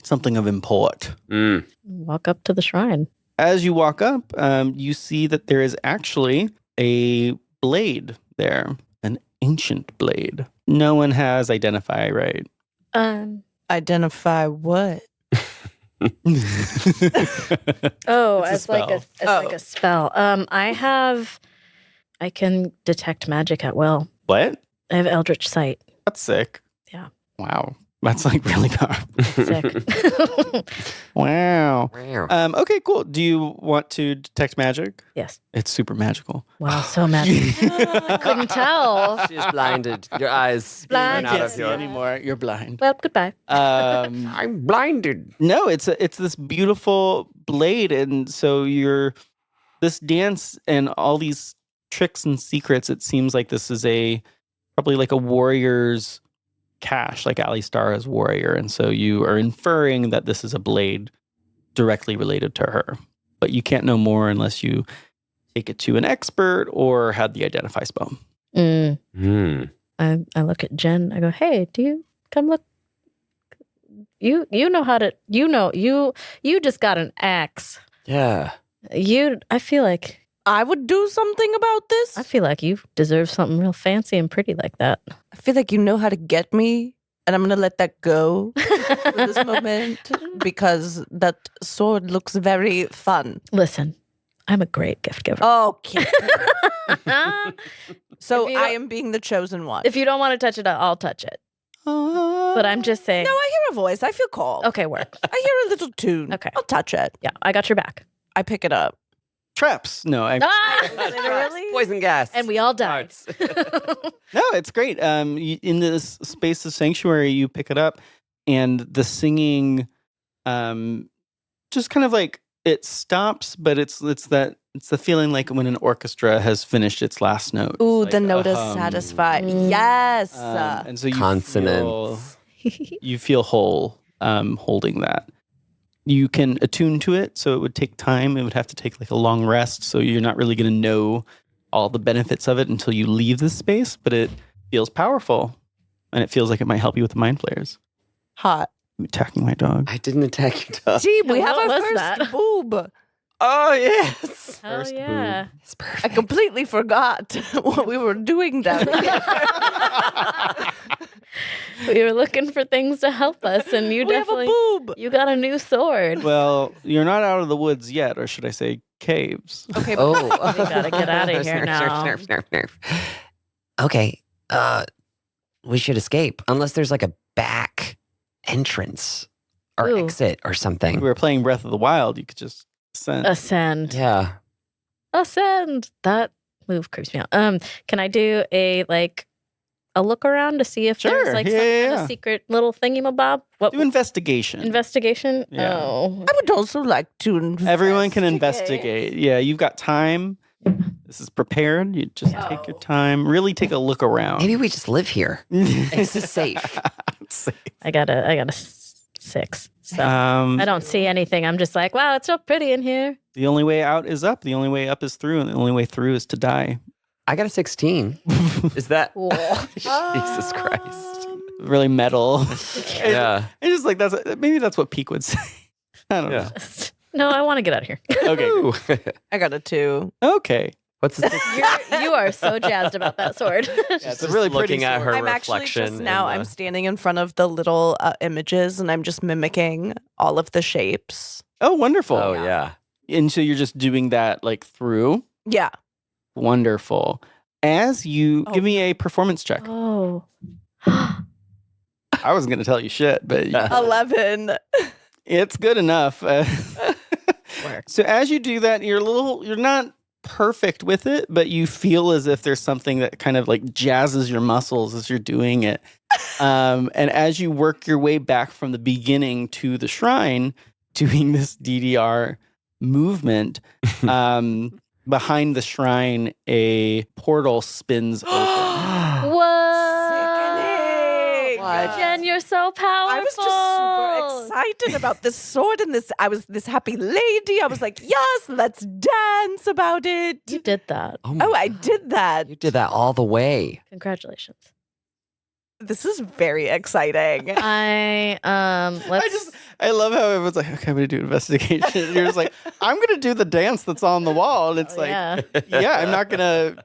import. Mm. Walk up to the shrine. As you walk up, you see that there is actually a blade there, an ancient blade. No one has identify, right? Identify what? Oh, It's a like a spell. I can detect magic at will. What? I have Eldritch Sight. That's sick. Yeah. Wow. That's like really powerful. Sick. Wow. Wow. Okay, cool. Do you want to detect magic? Yes. It's super magical. Wow, so magic. I couldn't tell. She's blinded. Your eyes Blind. run out Can't of see your. anymore. You're blind. Well, goodbye. I'm blinded. No, it's this beautiful blade, and so this dance and all these tricks and secrets. It seems like this is probably like a warrior's cache, like Alistara's warrior, and so you are inferring that this is a blade directly related to her, but you can't know more unless you take it to an expert or had the identify spell. I look at Jen. I go, hey, do you come look? You know how to. You just got an axe. Yeah. I feel like I would do something about this. I feel like you deserve something real fancy and pretty like that. I feel like you know how to get me, and I'm going to let that go for this moment because that sword looks very fun. Listen, I'm a great gift giver. Okay. So If you- I am being the chosen one. If you don't want to touch it, I'll touch it. But I'm just saying. No, I hear a voice. I feel called. Okay, work. I hear a little tune. Okay. I'll touch it. Yeah, I got your back. I pick it up. Traps. No, Literally. Poison gas. And we all died. no, it's great. In this space of sanctuary, you pick it up, and the singing, just kind of like it stops, but it's the feeling like when an orchestra has finished its last note. Ooh, Like the a note is hum. satisfied. Mm. Yes. And so you Consonants. you feel whole holding that. You can attune to it, so it would take time. It would have to take like a long rest, so you're not really going to know all the benefits of it until you leave this space, but it feels powerful, and it feels like it might help you with the mind flayers. Hot. You attacking my dog. I didn't attack your dog. Gee, we Yeah, have what our was first that? boob. Oh, yes. Hell First yeah. It's I perfect. completely forgot what we were doing down here. We were looking for things to help us, and you We have a definitely boob. you got a new sword. Well, you're not out of the woods yet, or should I say caves. Okay, Oh. We gotta get outta here Snarf, now. snarf, snarf, snarf, snarf. Okay. We should escape unless there's like a back entrance or Ooh. exit or If something. we were playing Breath of the Wild, you could just ascend. Ascend. Yeah. Ascend. That move creeps me out. Can I do a look around to see if Sure. there's like Yeah, some yeah, kind yeah. of secret little thingamabob? What Do investigation. investigation? Yeah. Oh. I would also like to investigate. Everyone can investigate. Yeah, you've got time. This is prepared. You just take your time. Really take a look around. Maybe we just live here. This is safe. I got a 6. So Um, I don't see anything. I'm just like, wow, it's so pretty in here. the only way out is up. The only way up is through, and the only way through is to die. I got a 16. Is that? Cool. Jesus Christ. Really metal. Yeah. It's just like maybe that's what Pique would say. I don't Yeah. No, I want to get out of here. know. Okay. Ooh. I got a 2. Okay. What's the You are so jazzed about that sword. It's a really pretty looking at sword. her I'm actually reflection. just now, in I'm the- standing in front of the little images and I'm just mimicking all of the shapes. Oh, wonderful. Oh, yeah. And so you're just doing that like through. Yeah. Wonderful. As you Oh. give me a performance check. Oh. I wasn't going to tell you shit, but 11. it's good enough. Work. So as you do that, you're not perfect with it, but you feel as if there's something that kind of like jazzes your muscles as you're doing it. And as you work your way back from the beginning to the shrine, doing this DDR movement, behind the shrine, a portal spins open. What? Sickening. What? Jen, you're so powerful. I was just super excited about this sword and I was this happy lady. I was like, yes, let's dance about it. You did that. my Oh, I God. did that. You did that all the way. Congratulations. This is very exciting. Let's I love how everyone's like, okay, I'm going to do investigation. And you're just like, I'm going to do the dance that's on the wall. And it's like, yeah. yeah, I'm not going to,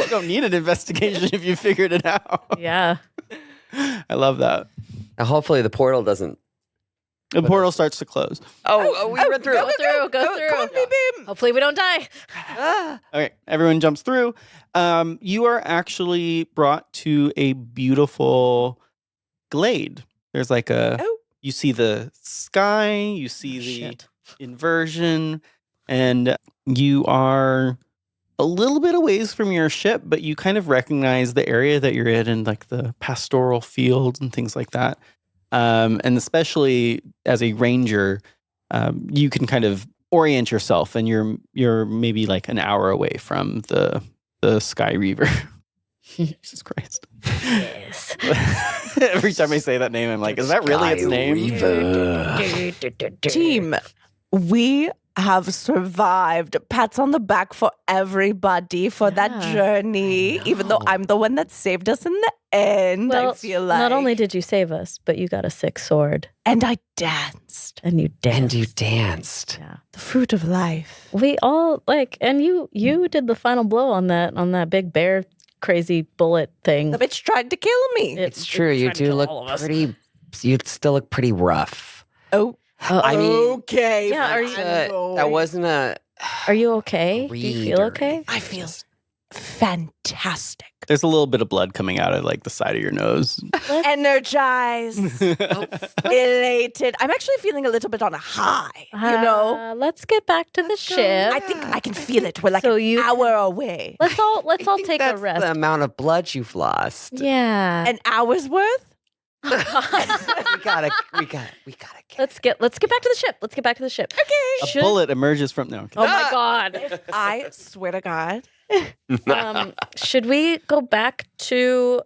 you don't need an investigation if you figured it out. Yeah. I love that. Now, hopefully the portal doesn't. The portal starts to close. Oh, we read through. Go through. Go through. Come on, baby. Hopefully we don't die. Okay, everyone jumps through. You are actually brought to a beautiful glade. There's like you see the sky, you see the inversion, and you are a little bit a ways from your ship, but you kind of recognize the area that you're in and like the pastoral fields and things like that. And especially as a ranger, you can kind of orient yourself, and you're maybe like an hour away from the Sky Reaver. Jesus Christ. Yes. Every time I say that name, I'm like, is that really its name? Team, we have survived. Pats on the back for everybody for that journey, even though I'm the one that saved us in the end. Well, I feel like not only did you save us, but you got a 6 sword. and I danced. And you danced. And you danced. Yeah. The fruit of life. We all and you did the final blow on that big bear crazy bullet thing. The bitch tried to kill me. It's true. You tried to do kill look all of us. pretty. You still look pretty rough. Oh, I mean, okay. Yeah, are that wasn't a. Are you okay? Do you feel okay? I feel fantastic. There's a little bit of blood coming out of like the side of your nose. Energized, elated. I'm actually feeling a little bit on a high. Let's get back to the ship. I think I can feel it. We're like So an you- hour away. Let's all I think take a that's rest. The amount of blood you've lost. Yeah. An hour's worth? we gotta get. Let's get back to the ship. Let's get back to the ship. Okay. A bullet emerges from no. Oh my god. I swear to God. Should we go back to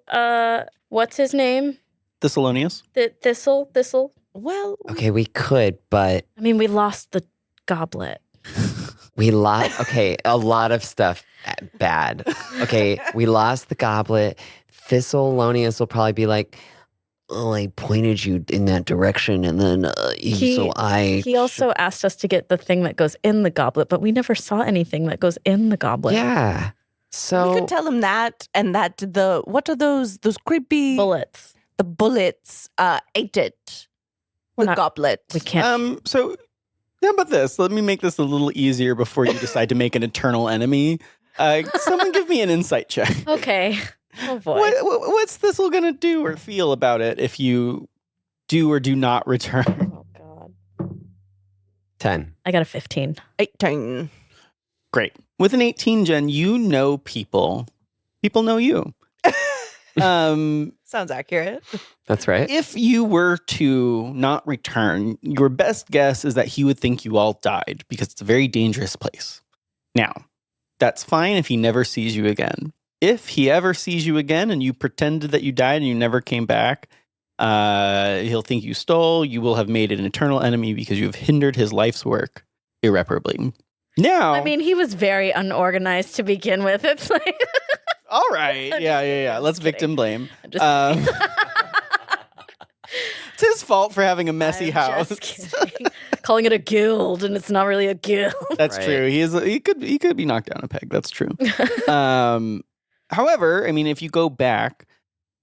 what's his name? Thessalonius. Thistle? Well, Okay, we could, but I mean, we lost the goblet. we lost. Okay, a lot of stuff bad. Okay, we lost the goblet. Thessalonius will probably be like, "Oh, I pointed you in that direction, and then He also asked us to get the thing that goes in the goblet, but we never saw anything that goes in the goblet. Yeah. So we could tell him that, and that what are those creepy Bullets. The bullets ate it. We're The not- goblet. We can't. So how about this? Let me make this a little easier before you decide to make an eternal enemy. Someone give me an insight check. Okay. Oh boy. What's this all gonna do or feel about it if you do or do not return? Oh god. 10. I got a 15. 18. Great. With an 18, Jen, you know people. People know you. Sounds accurate. That's right. If you were to not return, your best guess is that he would think you all died because it's a very dangerous place. Now, that's fine if he never sees you again. If he ever sees you again and you pretended that you died and you never came back, he'll think you stole. You will have made an eternal enemy because you have hindered his life's work irreparably. Now, I mean, he was very unorganized to begin with. It's like all right. Yeah. Let's victim blame. I'm just kidding. It's his fault for having a messy I'm house. just kidding. Calling it a guild, and it's not really a guild. That's Right. true. He could be knocked down a peg. That's true. However, I mean, if you go back,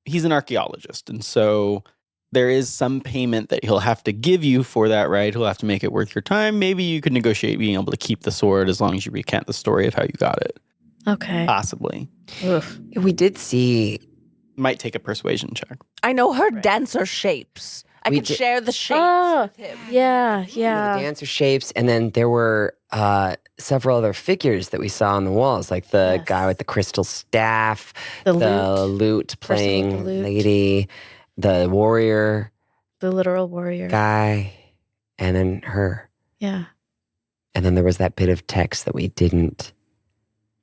he's an archaeologist, and so there is some payment that he'll have to give you for that, right? He'll have to make it worth your time. Maybe you could negotiate being able to keep the sword as long as you recant the story of how you got it. Okay. Possibly. Oof. We did see. Might take a persuasion check. I know her dancer shapes. I We could did- share the shapes Oh, with him. yeah. The Yeah. dancer shapes, and then there were several other figures that we saw on the walls, like the Yes. guy with the crystal staff, The the lute. lute Person with playing the lute. lady, the warrior The literal warrior. guy, and then her. Yeah. And then there was that bit of text that we didn't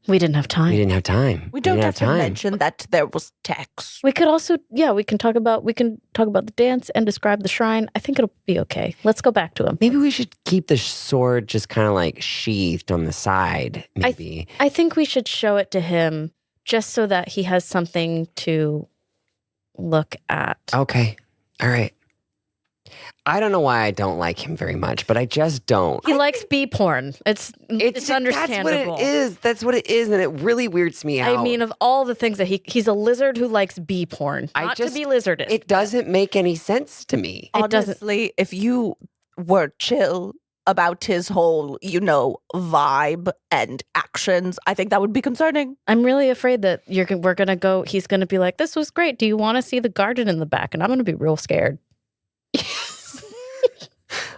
have time. have time. We don't didn't have to time. mention that there was text. We could also, we can talk about the dance and describe the shrine. I think it'll be okay. Let's go back to him. Maybe we should keep the sword just kind of like sheathed on the side. Maybe. I think we should show it to him just so that he has something to look at. Okay. All right. I don't know why I don't like him very much, but I just don't. He likes bee porn. It's understandable. That's what it is. That's what it is, and it really weirds me out. I mean, of all the things that he's a lizard who likes bee porn. Not to be lizardist. It doesn't make any sense to me. It doesn't. Honestly, if you were chill about his whole, vibe and actions, I think that would be concerning. I'm really afraid that we're gonna go. He's gonna be like, "This was great. Do you want to see the garden in the back?" And I'm gonna be real scared.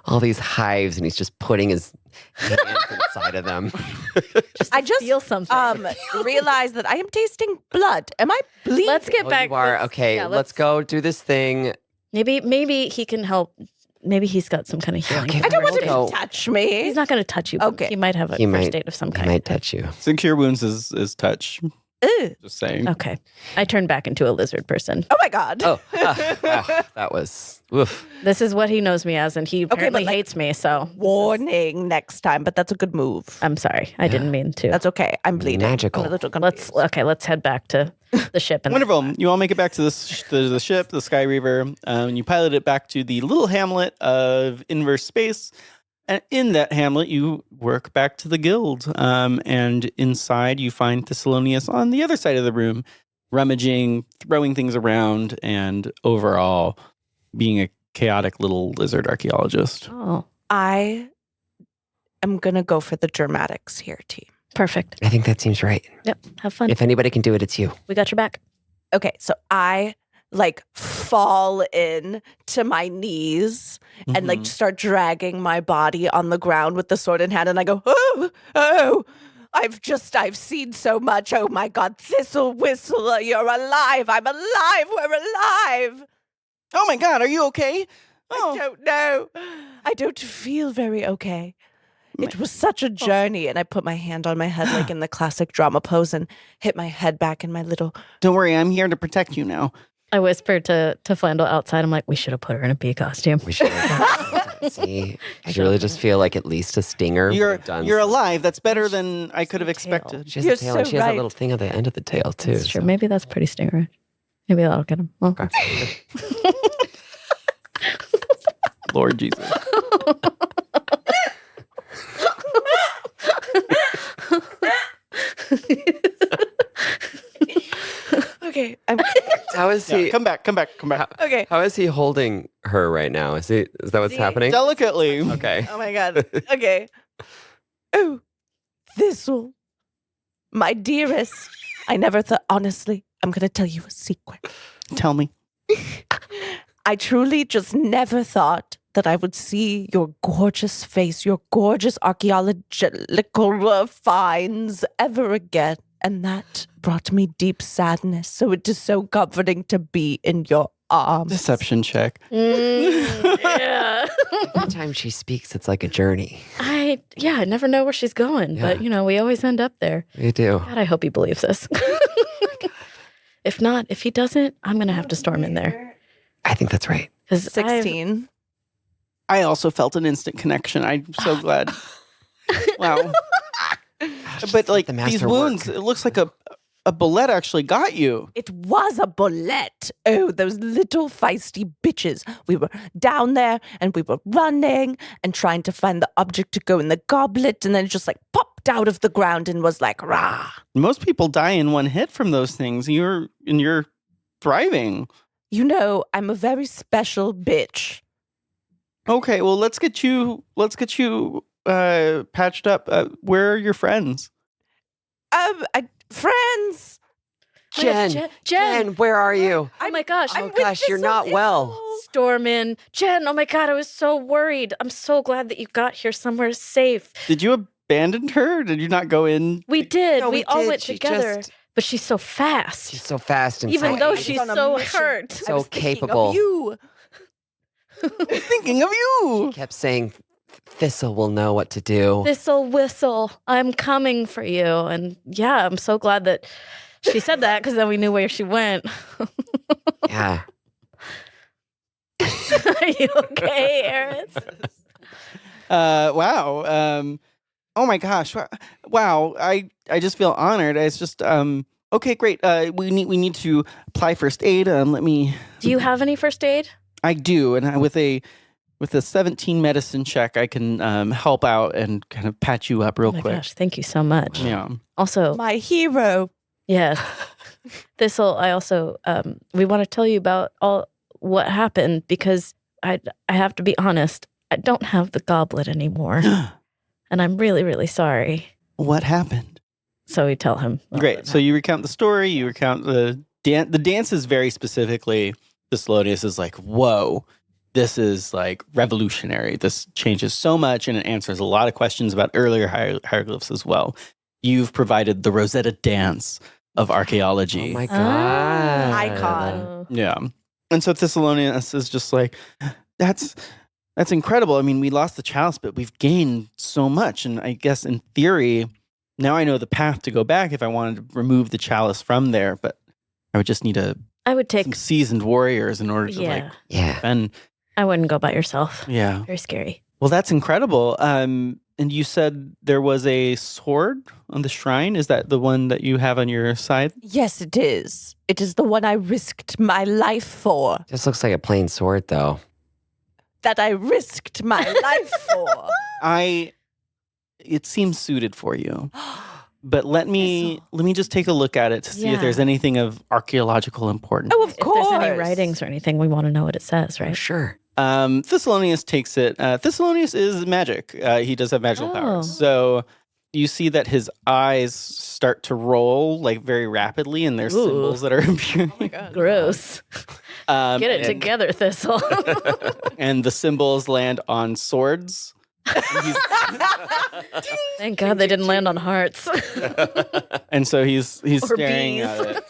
All these hives, and he's just putting his hands inside of them. I just feel something. realized that I am tasting blood. Am I bleeding? Let's get Oh, back. you are? Okay, yeah, let's go do this thing. Maybe he can help. Maybe he's got some kind of healing. Okay, I don't want him Go. to touch me. He's not going to touch you. But Okay. He might have a He first might- date of some He kind. might touch you. So cure wounds is touch. Ew. Just saying. Okay. I turned back into a lizard person. Oh my God. Oh, wow, that was. Oof. This is what he knows me as, and he apparently like- hates me. So Warning next time, but that's a good move. I'm sorry. I didn't mean to. That's okay. I'm bleeding. Magical. I'm a little confused. Let's head back to the ship. And Wonderful. You all make it back to the ship, the Sky Reaver. You pilot it back to the little hamlet of Inverse Space. And in that hamlet, you work back to the guild. And inside, you find Thessalonius on the other side of the room, rummaging, throwing things around, and overall being a chaotic little lizard archaeologist. Oh, I am going to go for the dramatics here, team. perfect. I think that seems right. Yep. Have fun. If anybody can do it, it's you. We got your back. Okay, so I fall in to my knees and Mhm. start dragging my body on the ground with the sword in hand, and I go, oh, I've seen so much. Oh my God, Thistle Whistler, you're alive. I'm alive. We're alive. Oh my God, are you okay? I don't know. I don't feel very okay. It was such a journey, and I put my hand on my head like in the classic drama pose and hit my head back in my little. Don't worry, I'm here to protect you now. I whispered to Flandel outside. I'm like, we should have put her in a bee costume. We should. See, I really just feel like at least a stinger. You're would've done you're something. alive. That's better than I could have tail. expected. She has You're a tail, so and she has right. a little thing at the end of the tail too. That's true. so- Maybe that's pretty stingerish. Maybe that'll get him. Well, Okay. Lord Jesus. Okay, How is Yeah, he? come back. okay. How is he holding her right now? Is that what's happening? Delicately. Okay. Oh my God. Okay. Oh, Thistle, my dearest. I never thought, honestly, I'm going to tell you a secret. Tell me. I truly just never thought that I would see your gorgeous face, your gorgeous archaeological finds ever again. And that brought me deep sadness. So it is so comforting to be in your arms. Deception check. yeah. Every time she speaks, it's like a journey. I never know where she's going, but Yeah. we always end up there. We do. God, I hope he believes this. If not, if he doesn't, I'm gonna have to storm in there. I think that's right. 'Cause 16. I also felt an instant connection. I'm so glad. Wow. But like the these master wounds, work. it looks like a bullet actually got you. It was a bullet. Oh, those little feisty bitches. We were down there and we were running and trying to find the object to go in the goblet, and then it just popped out of the ground and was like, rah. Most people die in one hit from those things. You're thriving. I'm a very special bitch. Okay, well let's get you patched up. Where are your friends? Friends. Jen, where are you? Oh my gosh. Oh gosh, you're not well. Storm in. Jen, oh my God, I was so worried. I'm so glad that you got here somewhere safe. Did you abandon her? Did you not go in? We did. No, we all did. went She together. just- But she's so fast. She's so fast and Even so though easy. she's on a so mission. hurt. So I was thinking capable. of you. Thinking of you. kept saying Thistle will know what to do. Thistle whistle, I'm coming for you. And yeah, I'm so glad that she said that because then we knew where she went. Yeah. Are you okay, Eris? Wow. Oh my gosh. Wow. I just feel honored. It's just okay, great. We need to apply first aid. Let me. Do you have any first aid? I do, and with a 17 medicine check, I can help out and kind of patch you up real Oh my quick. gosh, thank you so much. Yeah. Also, My hero. yes. Thistle, I also we want to tell you about all what happened because I have to be honest, I don't have the goblet anymore. And I'm really, really sorry. What happened? So we tell him. Great. So you recount the story. You recount the dance. The dance is very specifically. Thessalonius is like, whoa, this is like revolutionary. This changes so much and it answers a lot of questions about earlier hieroglyphs as well. You've provided the Rosetta dance of archaeology. Oh my God. Icon. Yeah. And so Thessalonius is just like, that's incredible. I mean, we lost the chalice, but we've gained so much. And I guess in theory, now I know the path to go back if I wanted to remove the chalice from there, but I would just need some seasoned warriors in order to defend. I wouldn't go by yourself. Yeah. Very scary. Well, that's incredible. And you said there was a sword on the shrine. Is that the one that you have on your side? Yes, it is. It is the one I risked my life for. This looks like a plain sword, though. That I risked my life for. It seems suited for you. But let me just take a look at it to see if there's anything of archaeological importance. Oh, of course. If there's any writings or anything, we want to know what it says, right? Sure. Thessalonius takes it. Thessalonius is magic. He does have magical powers. So you see that his eyes start to roll like very rapidly, and there's symbols that are appearing. Oh my God. Gross. Get it together, Thistle. And the symbols land on swords. Thank God they didn't land on hearts. And so he's Or staring bees. at it.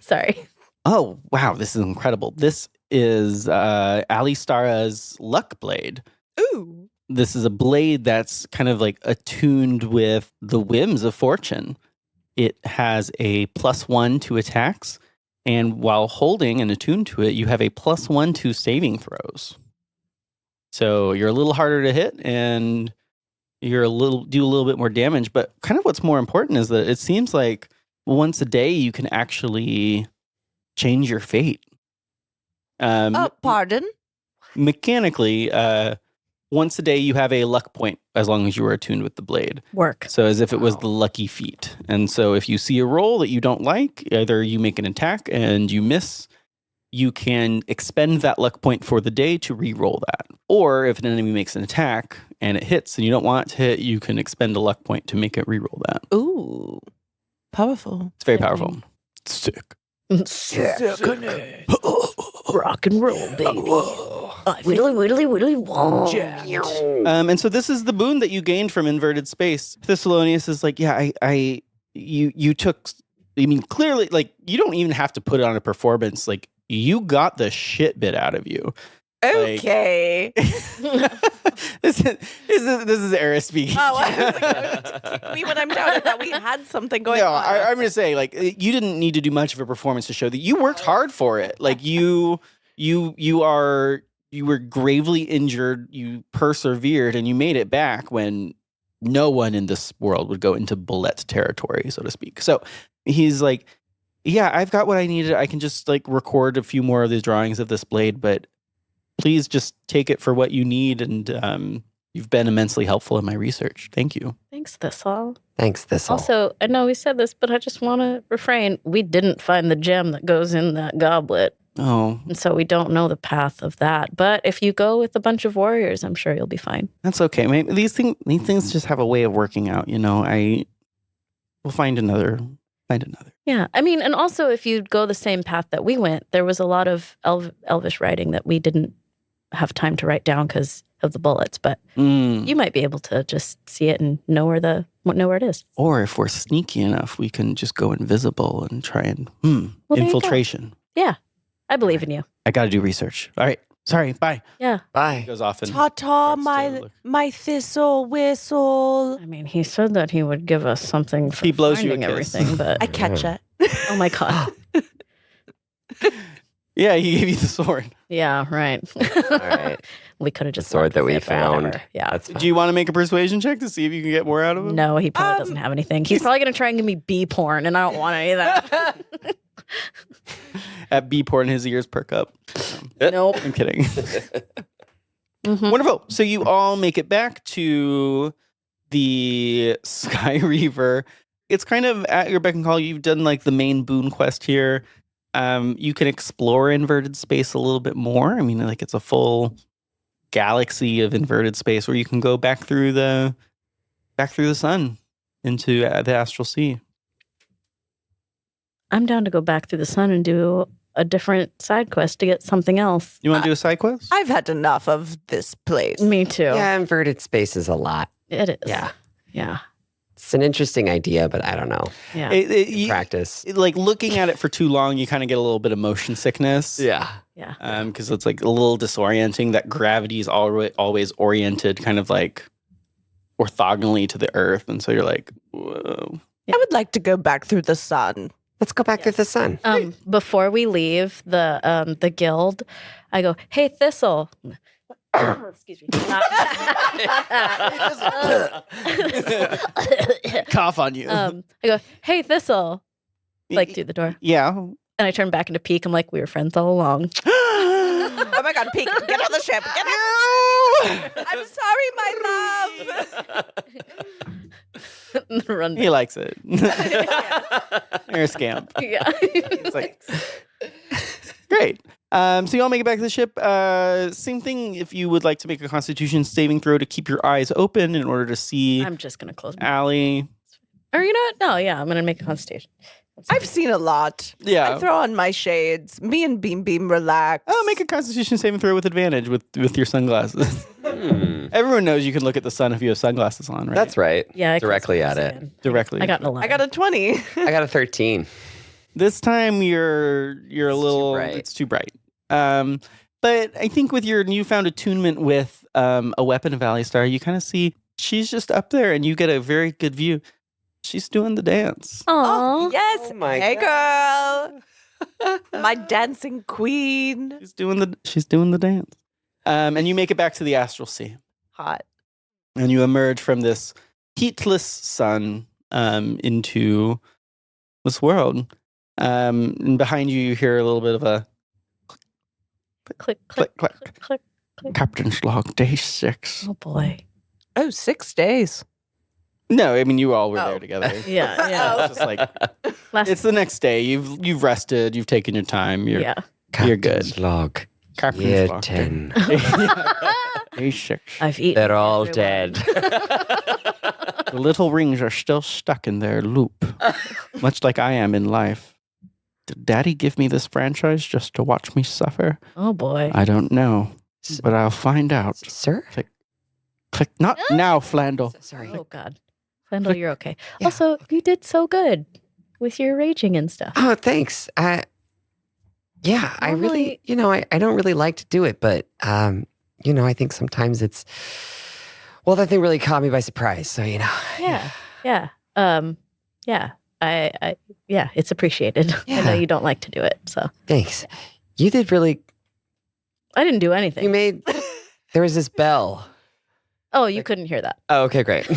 Sorry. Oh, wow, this is incredible. This is Alistara's luck blade. Ooh. This is a blade that's kind of like attuned with the whims of fortune. It has a +1 to attacks, and while holding and attuned to it, you have a +1 to saving throws. So you're a little harder to hit, and do a little bit more damage. But kind of what's more important is that it seems like once a day you can actually change your fate. Pardon? Mechanically, once a day you have a luck point as long as you are attuned with the blade. Work. So as if it was the lucky feat. And so if you see a roll that you don't like, either you make an attack and you miss, you can expend that luck point for the day to re-roll that. Or if an enemy makes an attack and it hits and you don't want it to hit, you can expend a luck point to make it re-roll that. Ooh. Powerful. It's very powerful. Sick. Rock and roll, baby. Widdly wong. And so this is the boon that you gained from inverted space. Thessalonius is like, yeah, you took, I mean, clearly, like, you don't even have to put it on a performance. Like, you got the shit bit out of you. Okay. This is Eris speaking. Oh, I was like, kick me when I'm down. I thought we had something going on. I'm going to say, like, you didn't need to do much of a performance to show that you worked hard for it. Like, you were gravely injured, you persevered, and you made it back when no one in this world would go into bullet territory, so to speak. So he's like, yeah, I've got what I needed. I can just like record a few more of the drawings of this blade, but please just take it for what you need. And you've been immensely helpful in my research. Thank you. Thanks, Thistle. Thanks, Thistle. Also, I know we said this, but I just want to refrain. We didn't find the gem that goes in that goblet. Oh, And so we don't know the path of that. But if you go with a bunch of warriors, I'm sure you'll be fine. that's okay. Maybe these things just have a way of working out. You know, we'll find another. Yeah. I mean, and also if you go the same path that we went, there was a lot of Elvish writing that we didn't have time to write down because of the bullets. But you might be able to just see it and know where it is. Or if we're sneaky enough, we can just go invisible and try and Well, there you go. infiltration. Yeah. I believe in you. I got to do research. All right. Sorry. Bye. Yeah. He Bye. goes off and Ta-ta, starts to my thistle whistle. I mean, he said that he would give us something for He blows you a finding kiss. everything, but I catch it. oh my God. Yeah, he gave you the sword. Yeah, right. All right. We could have just Sword left that with we it, but found. whatever. Yeah. That's fine. Do you want to make a persuasion check to see if you can get more out of him? No, he probably doesn't have anything. He's probably going to try and give me bee porn, and I don't want any of that. At B porn, his ears perk up. Nope. I'm kidding. Mhm. Wonderful. So you all make it back to the Sky Reaver. It's kind of at your beck and call. You've done like the main boon quest here. You can explore inverted space a little bit more. I mean, like it's a full galaxy of inverted space where you can go back through the sun into the astral sea. I'm down to go back through the sun and do a different side quest to get something else. You want to do a side quest? I've had enough of this place. Me too. Yeah, inverted space is a lot. It is. Yeah. Yeah. It's an interesting idea, but I don't know. Yeah. Practice. Like looking at it for too long, you kind of get a little bit of motion sickness. Yeah. Yeah. Because it's like a little disorienting that gravity is always oriented kind of like orthogonally to the earth. And so you're like, whoa. I would like to go back through the sun. Let's go back through the sun. Before we leave the guild, I go, "Hey, Thistle." Excuse me. Cough on you. I go, "Hey, Thistle," like through the door, Yeah. and I turn back into Pique. I'm like, "We were friends all along." Oh my God, Pique, get on the ship. Get on. I'm sorry, my love. Run. He likes it. You're a scamp. Yeah. It's like, great. So you all make it back to the ship. Same thing if you would like to make a Constitution saving throw to keep your eyes open in order to see I'm just gonna close my Allie. Or you know what? No, yeah, I'm gonna make a Constitution. I've seen a lot. Yeah. I throw on my shades. Me and Beam relax. Oh, make a Constitution saving throw with advantage with your sunglasses. Everyone knows you can look at the sun if you have sunglasses on, right? That's right. Yeah, I Directly closed at it. again. Directly. I got an 11. I got a 20. I got a 13. This time you're a little bright. it's too bright. But I think with your newfound attunement with a weapon of Valley Star, you kind of see she's just up there and you get a very good view. She's doing the dance. Aw. Yes. Oh my hey, girl. My dancing queen. She's doing the dance. And you make it back to the astral sea. Hot. And you emerge from this heatless sun into this world. And behind you, you hear a little bit of a Click, click, click, click. click, click. Captain's log, day 6. Oh boy. Oh, 6 days. No, I mean you all were Oh. there together. Yeah, yeah. It's just like Last, it's the next day. You've rested. You've taken your time. You're yeah. You're good. Captain's log. Captain's Year log, 10. day 6. I've eaten. They're all everyone. dead. The little rings are still stuck in their loop, much like I am in life. Did Daddy give me this franchise just to watch me suffer? Oh boy. I don't know, but I'll find out. Sir? Click. Not now, Flandel. Sorry. Oh God. Flandel, you're okay. Yeah. Also, you did so good with your raging and stuff. Oh, thanks. I really, Normally- I don't really like to do it, but, I think sometimes it's, well, that thing really caught me by surprise. So, Yeah. Yeah. Yeah. Yeah, it's appreciated. I Yeah. know you don't like to do it, so Thanks. You did really, I didn't do anything. you made, there was this bell. Oh, you couldn't hear that. Oh, okay, great.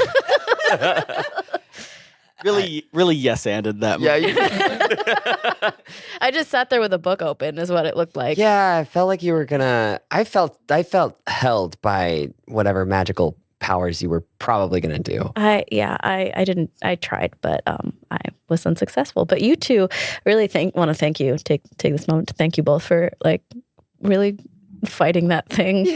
Really yes-anded that. Yeah. I just sat there with a book open, is what it looked like. Yeah, I felt like you were gonna. I felt held by whatever magical powers you were probably gonna do. I didn't. I tried, but I was unsuccessful. But you two really want to thank you. Take this moment to thank you both for like really fighting that thing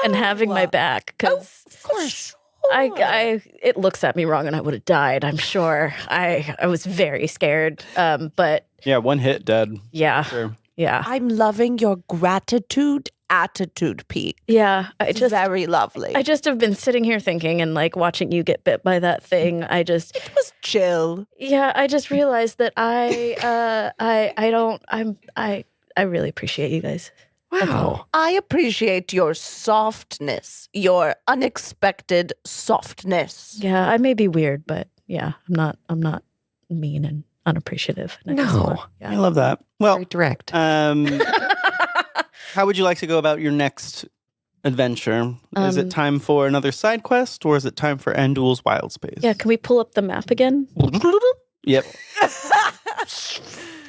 and having my back because Of course. it looks at me wrong and I would have died. I'm sure. I was very scared. But Yeah, one hit, dead. yeah, Sure. yeah, I'm loving your gratitude attitude, Pete. yeah. It's very lovely. I just have been sitting here thinking and like watching you get bit by that thing. it was chill. I just realized that I really appreciate you guys. Wow. I appreciate your softness, your unexpected softness. Yeah, I may be weird, but yeah, I'm not mean and unappreciative. And I just No. want- I yeah. love that. Well, Very direct. how would you like to go about your next adventure? Is it time for another side quest, or is it time for Andul's wild space? Yeah, can we pull up the map again? Yep.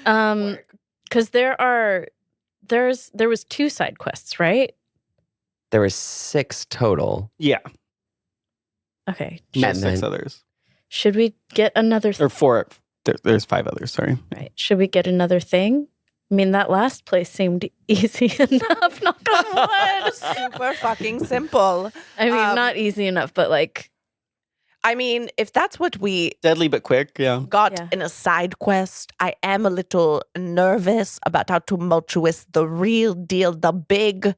Because there was 2 side quests, right? There were 6 total. Yeah. Okay. Men, 6 men. others. Should we get another Or 4. There's 5 others, sorry. right? Should we get another thing? I mean, that last place seemed easy enough. Knock on wood. Super fucking simple. I mean, Um, not easy enough, but like, I mean, if that's what we Deadly but quick, yeah. got Yeah. in a side quest, I am a little nervous about how tumultuous the real deal, the big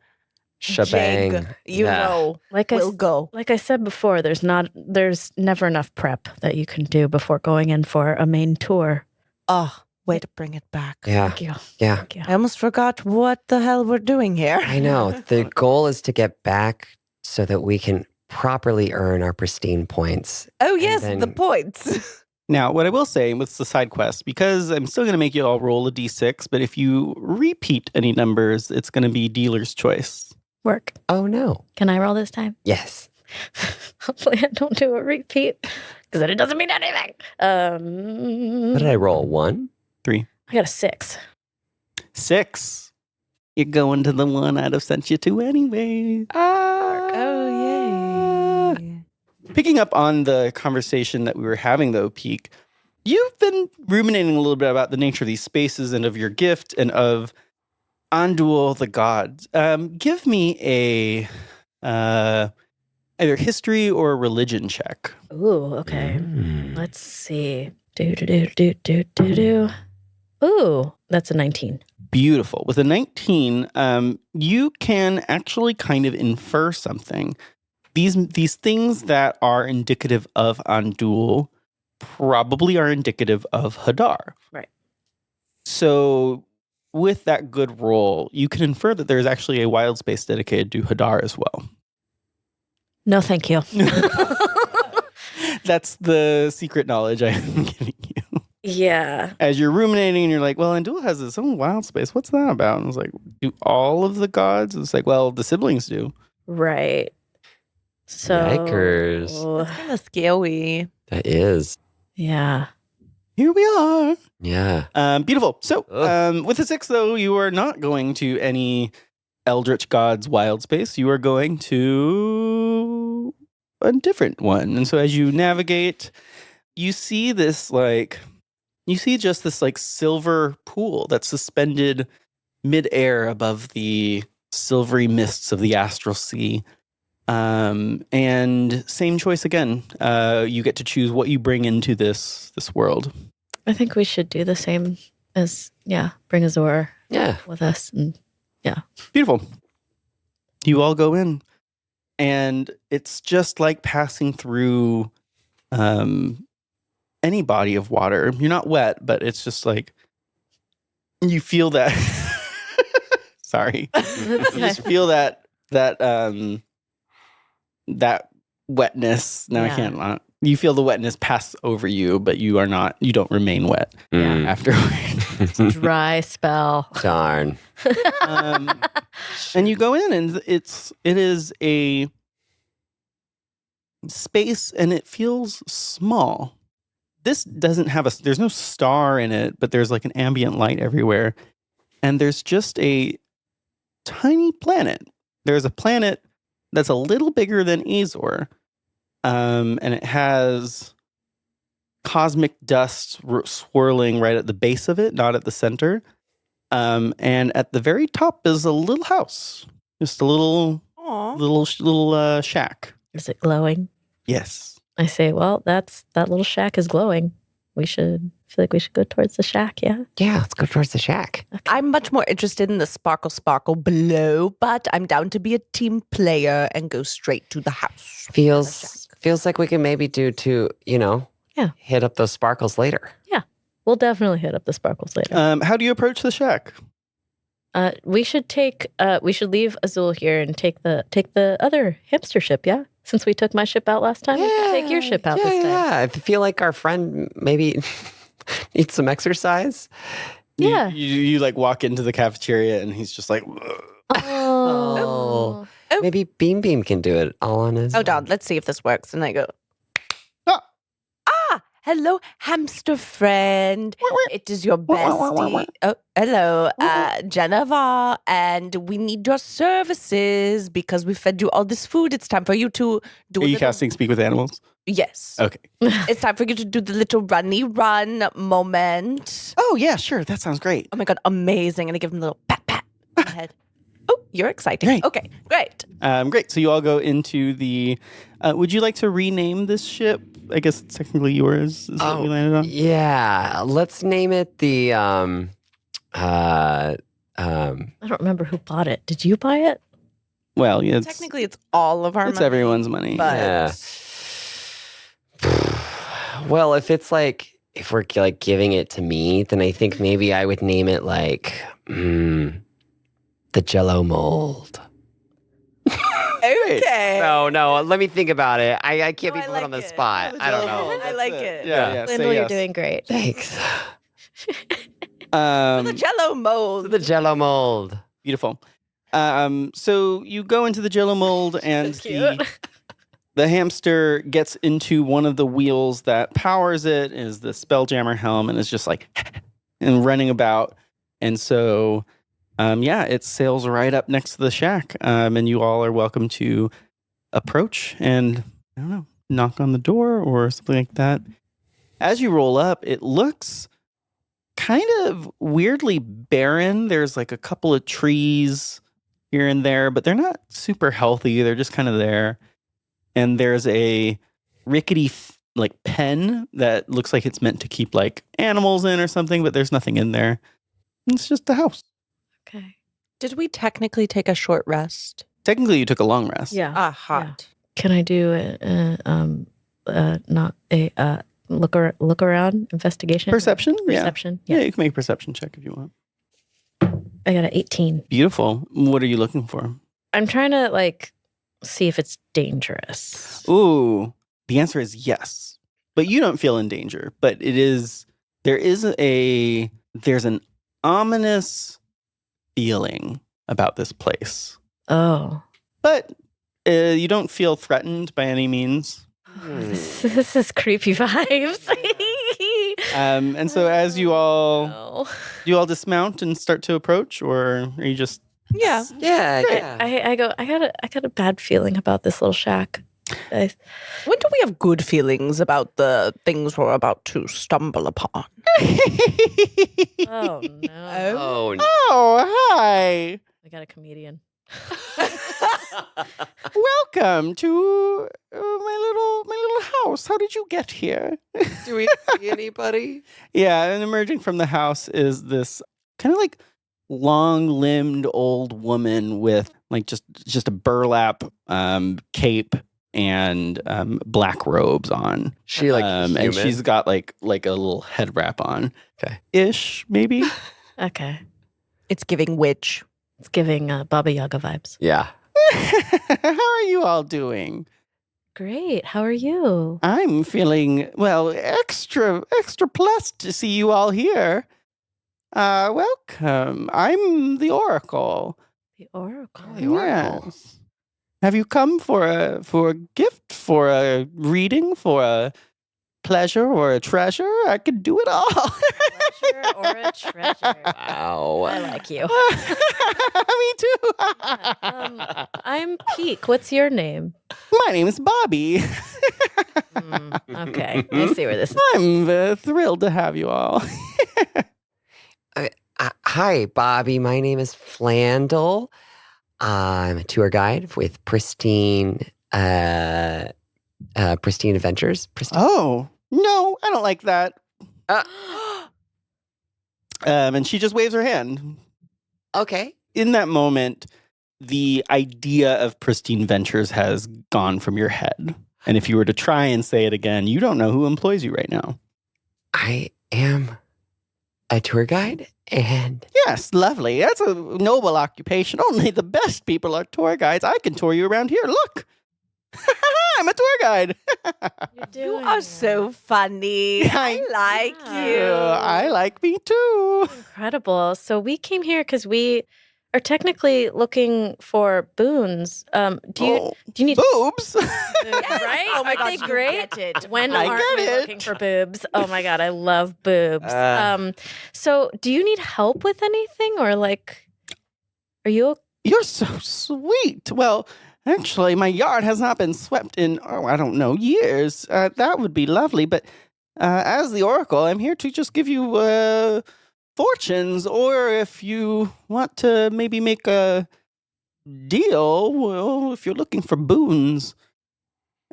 Shebang. jig, will go. Like I said before, there's never enough prep that you can do before going in for a main tour. Oh, way to bring it back. Yeah. Thank you. Yeah. Thank you. I almost forgot what the hell we're doing here. I know. The goal is to get back so that we can properly earn our pristine points. Oh, yes, then- the points. Now, what I will say with the side quest, because I'm still going to make you all roll a d6, but if you repeat any numbers, it's going to be dealer's choice. Work. Oh, no. Can I roll this time? Yes. Hopefully I don't do a repeat because then it doesn't mean anything. What did I roll? 1? 3. I got a 6. 6. You're going to the one I'd have sent you to anyway. Oh, yay. Picking up on the conversation that we were having, though, Pique, you've been ruminating a little bit about the nature of these spaces and of your gift and of Andul, the gods. Give me a either history or religion check. Ooh, okay. Let's see. Do. Ooh, that's a 19. Beautiful. With a 19, you can actually kind of infer something. These things that are indicative of Andul probably are indicative of Hadar. Right. So with that good roll, you can infer that there's actually a wild space dedicated to Hadar as well. No, thank you. That's the secret knowledge I am giving you. Yeah. As you're ruminating and you're like, well, Andul has its own wild space. What's that about? And it's like, do all of the gods? It's like, well, the siblings do. Right. So. Yikers. That's kind of scary. That is. Yeah. Here we are. Yeah. Beautiful. So Ugh. with a 6, though, you are not going to any Eldritch God's wild space. You are going to a different one. And so as you navigate, you see this just this silver pool that's suspended midair above the silvery mists of the astral sea. And same choice again. You get to choose what you bring into this world. I think we should do the same as, bring Azor Yeah. with us. And Beautiful. You all go in, and it's just like passing through any body of water. You're not wet, but it's just like you feel that. Sorry, you just feel that wetness. No, I Yeah. can't. You feel the wetness pass over you, but you don't remain wet Mm. afterward. dry spell. Darn. And you go in, and it is a space, and it feels small. This doesn't have there's no star in it, but there's like an ambient light everywhere. And there's just a tiny planet. There's a planet that's a little bigger than Azor. And it has cosmic dust swirling right at the base of it, not at the center. And at the very top is a little house, just a little shack. Is it glowing? Yes. I say, well, that little shack is glowing. I feel like we should go towards the shack, yeah? Yeah, let's go towards the shack. I'm much more interested in the sparkle below, but I'm down to be a team player and go straight to the house. Feels like we can maybe do to, hit up those sparkles later. We'll definitely hit up the sparkles later. How do you approach the shack? We should leave Azul here and take the other hamster ship, yeah? Since we took my ship out last time, we can take your ship out this time. Yeah, I feel like our friend maybe needs some exercise. Yeah. You walk into the cafeteria, and he's just like, ugh. Oh. Maybe Beam can do it all on his Oh, own. Don, let's see if this works. And I go, Ah! hello, hamster friend. It is your bestie. Oh, hello, Geneva. And we need your services because we fed you all this food. It's time for you to do Are you casting Speak with Animals? Yes. Okay. It's time for you to do the little runny run moment. Oh, yeah, sure. That sounds great. Oh my God, amazing. And I give him a little pat on the head. Oh, You're exciting. Great. Okay, great. Great. So you all go into the. Would you like to rename this ship? I guess it's technically yours. Is what we landed on. Yeah, let's name it the. I don't remember who bought it. Did you buy it? Well, yeah, Technically, it's all of our it's money. everyone's money. But Yeah. Well, if we're like giving it to me, then I think maybe I would name it like the Jello mold. okay. No, let me think about it. I can't No, be I put like on the it. spot. I don't know. I like it. Yeah. Flandel, Say you're yes. doing great. Thanks. The Jello mold. The Jello mold. Beautiful. So you go into the Jello mold, and Cute. the hamster gets into one of the wheels that powers it. Is the Spelljammer helm, and is just like and running about. And so, it sails right up next to the shack. And you all are welcome to approach and I don't know, knock on the door or something like that. As you roll up, it looks kind of weirdly barren. There's like a couple of trees here and there, but they're not super healthy. They're just kind of there. And there's a rickety like pen that looks like it's meant to keep like animals in or something, but there's nothing in there. It's just a house. Okay. Did we technically take a short rest? Technically, you took a long rest. Yeah. Hot. Can I do look around investigation? Perception? Perception. Yeah, Yeah. you can make a perception check if you want. I got an 18. Beautiful. What are you looking for? I'm trying to like see if it's dangerous. Ooh, the answer is yes. But you don't feel in danger. But there's an ominous feeling about this place. Oh. But you don't feel threatened by any means. This is creepy vibes. And so as you all No. do you all dismount and start to approach, or are you just Yeah. Yeah. I got a bad feeling about this little shack. When do we have good feelings about the things we're about to stumble upon? Oh no. Oh, no. Oh, hi. I got a comedian. Welcome to my little house. How did you get here? Do we see anybody? Yeah, and emerging from the house is this kind of like long-limbed old woman with like just a burlap cape and black robes on. She like and human? she's got like a little head wrap on. Okay. Ish, maybe. Okay. It's giving witch. It's giving Baba Yaga vibes. Yeah. How are you all doing? Great. How are you? I'm feeling, well, extra blessed to see you all here. Welcome. I'm the Oracle. The Oracle. The Oracle. Yes. Have you come for a gift, for a reading, for a pleasure or a treasure? I could do it all. Pleasure or a treasure? Wow. I like you. Me too. I'm Pique. What's your name? My name is Bobby. Okay. I see where this is. I'm thrilled to have you all. Hi, Bobby. My name is Flandel. I'm a tour guide with Pristine Adventures. Oh, no, I don't like that. And she just waves her hand. Okay. In that moment, the idea of Pristine Ventures has gone from your head. And if you were to try and say it again, you don't know who employs you right now. I am a tour guide and Yes, lovely. That's a noble occupation. Only the best people are tour guides. I can tour you around here. Look. I'm a tour guide. You are so funny. I like Yeah. you. I like me too. Incredible. So we came here because we are technically looking for boons. Do you need boobs? right? Oh my Are gosh, they you great? get it. When I aren't get we it. looking for boobs? Oh my god, I love boobs. So do you need help with anything, or like, are you? You're so sweet. Well, actually, my yard has not been swept in, I don't know, years. That would be lovely. But as the Oracle, I'm here to just give you fortunes, or if you want to maybe make a deal, well, if you're looking for boons,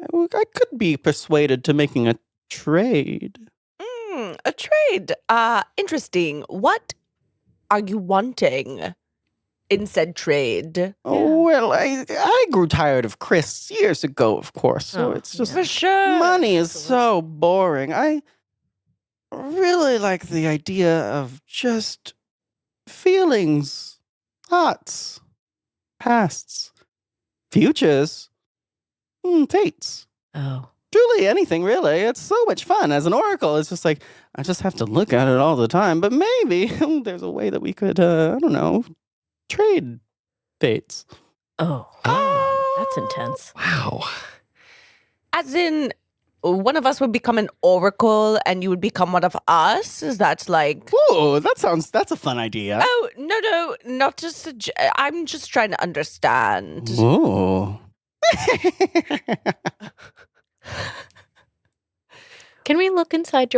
I could be persuaded to making a trade. A trade. Interesting. What are you wanting in said trade? Oh, well, I grew tired of Chris years ago, of course. So it's just For sure. money is so boring. I really like the idea of just feelings, thoughts, pasts, futures, fates. Oh. Truly anything, really. It's so much fun. As an oracle, it's just like, I just have to look at it all the time. But maybe there's a way that we could, I don't know, trade fates. Oh. That's intense. Wow. As in, one of us would become an oracle and you would become one of us? Is that like... Ooh, that's a fun idea. Oh, no, not just... I'm just trying to understand. Ooh. Can we look inside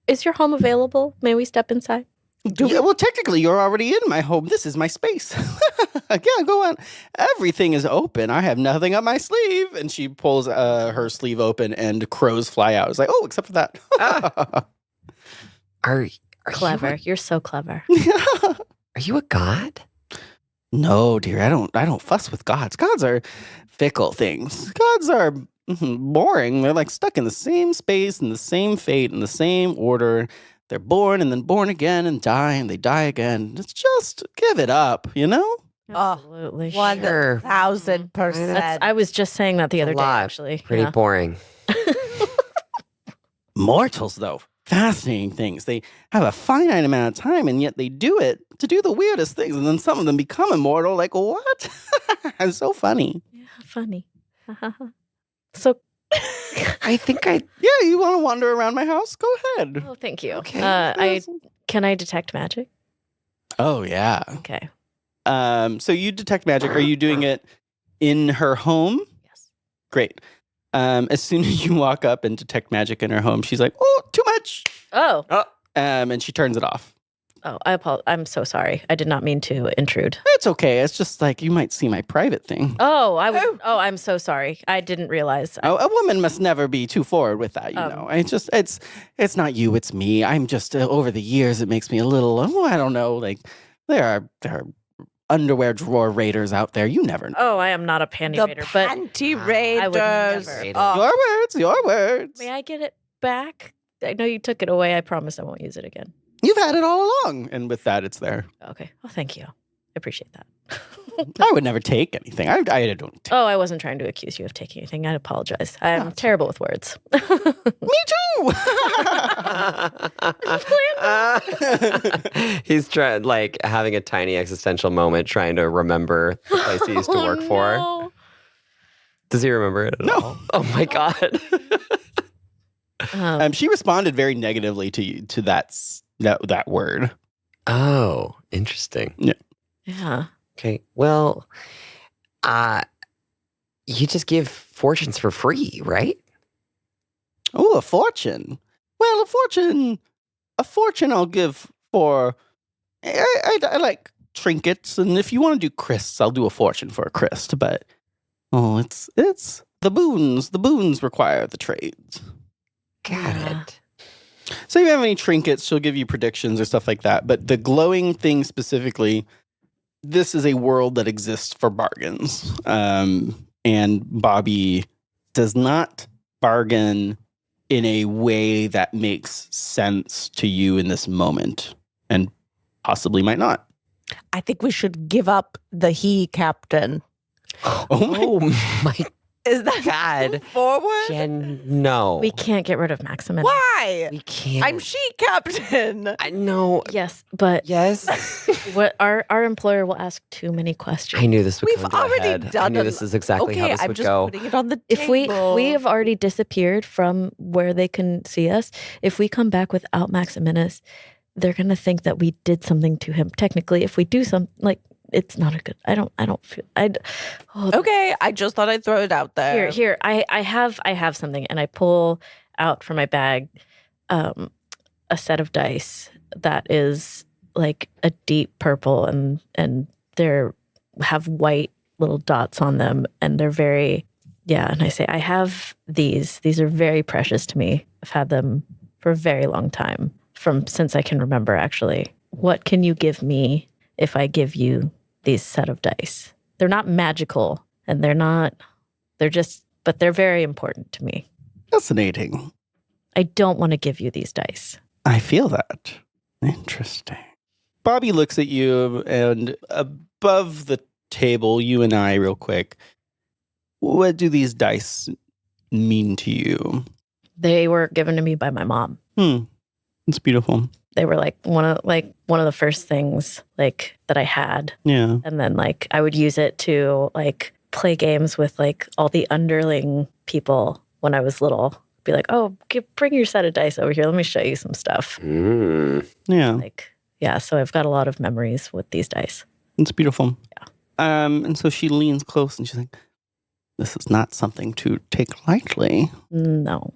is your home available? May we step inside? Yeah, well, technically, you're already in my home. This is my space. Yeah, go on. Everything is open. I have nothing up my sleeve. And she pulls her sleeve open and crows fly out. It's like, oh, except for that. Are Clever. You're so clever. Are you a god? No, dear, I don't fuss with gods. Gods are fickle things. Gods are boring. They're like stuck in the same space and the same fate and the same order. They're born and then born again and die and they die again. It's just give it up, you know? Absolutely. 1,000%. I was just saying that the other day, lot. actually. Pretty boring. Mortals, though, fascinating things. They have a finite amount of time and yet they do it to do the weirdest things. And then some of them become immortal. Like, what? It's so funny. Yeah, funny. So... I think I... Yeah, you want to wander around my house? Go ahead. Oh, thank you. Okay. Can I detect magic? Oh, yeah. Okay. So you detect magic. Are you doing it in her home? Yes. Great. As soon as you walk up and detect magic in her home, she's like, "Oh, too much," Oh. and she turns it off. Oh, I'm so sorry. I did not mean to intrude. It's okay. It's just like you might see my private thing. Oh, I'm so sorry. I didn't realize. A woman must never be too forward with that, you know. It's not you, it's me. I'm just over the years it makes me a little, I don't know, like there are underwear drawer raiders out there. You never know. Oh, I am not a panty The raider, but panty I would raiders. never. Your words. May I get it back? I know you took it away. I promise I won't use it again. You've had it all along. And with that, it's there. Okay. Oh, thank you. I appreciate that. I would never take anything. I don't take. Oh, I wasn't trying to accuse you of taking anything. I apologize. I'm terrible with words. Me too. He's trying, like, having a tiny existential moment trying to remember the place he used to work for. No. Does he remember it at all? Oh my God. She responded very negatively to that word. Oh, interesting. Yeah. Okay. Well, you just give fortunes for free, right? Oh, a fortune. Well, a fortune I'll give for. I like trinkets, and if you want to do crysts, I'll do a fortune for a cryst. But it's the boons. The boons require the trades. Got it. So if you have any trinkets, she'll give you predictions or stuff like that. But the glowing thing specifically, this is a world that exists for bargains. And Bobby does not bargain in a way that makes sense to you in this moment, and possibly might not. I think we should give up the he captain. Oh my Is that God. forward? Jen, no. We can't get rid of Maximin. Why? We can't. I'm she captain. I know. Yes, but Yes. what our employer will ask too many questions. I knew this would We've come to already a head. I done knew a- this is exactly how Okay, this I'm would just go. putting it on the If table. we have already disappeared from where they can see us, if we come back without Maximinus, they're gonna think that we did something to him. Technically, if we do something, like, it's not a good. I don't feel. Okay, I just thought I'd throw it out there. Here. I have something, and I pull out from my bag, a set of dice that is like a deep purple, and they're have white little dots on them, and they're very, and I say, I have these. These are very precious to me. I've had them for a very long time, since I can remember, actually. What can you give me if I give you these set of dice? They're not magical, and but they're very important to me. Fascinating. I don't want to give you these dice. I feel that. Interesting. Bobby looks at you, and above the table, you and I, real quick. What do these dice mean to you? They were given to me by my mom. It's beautiful. They were one of the first things that I had. Yeah. And then I would use it to play games with all the underling people when I was little. Be like, oh, bring your set of dice over here. Let me show you some stuff. Yeah. So I've got a lot of memories with these dice. It's beautiful. Yeah. And so she leans close and she's like, this is not something to take lightly. No.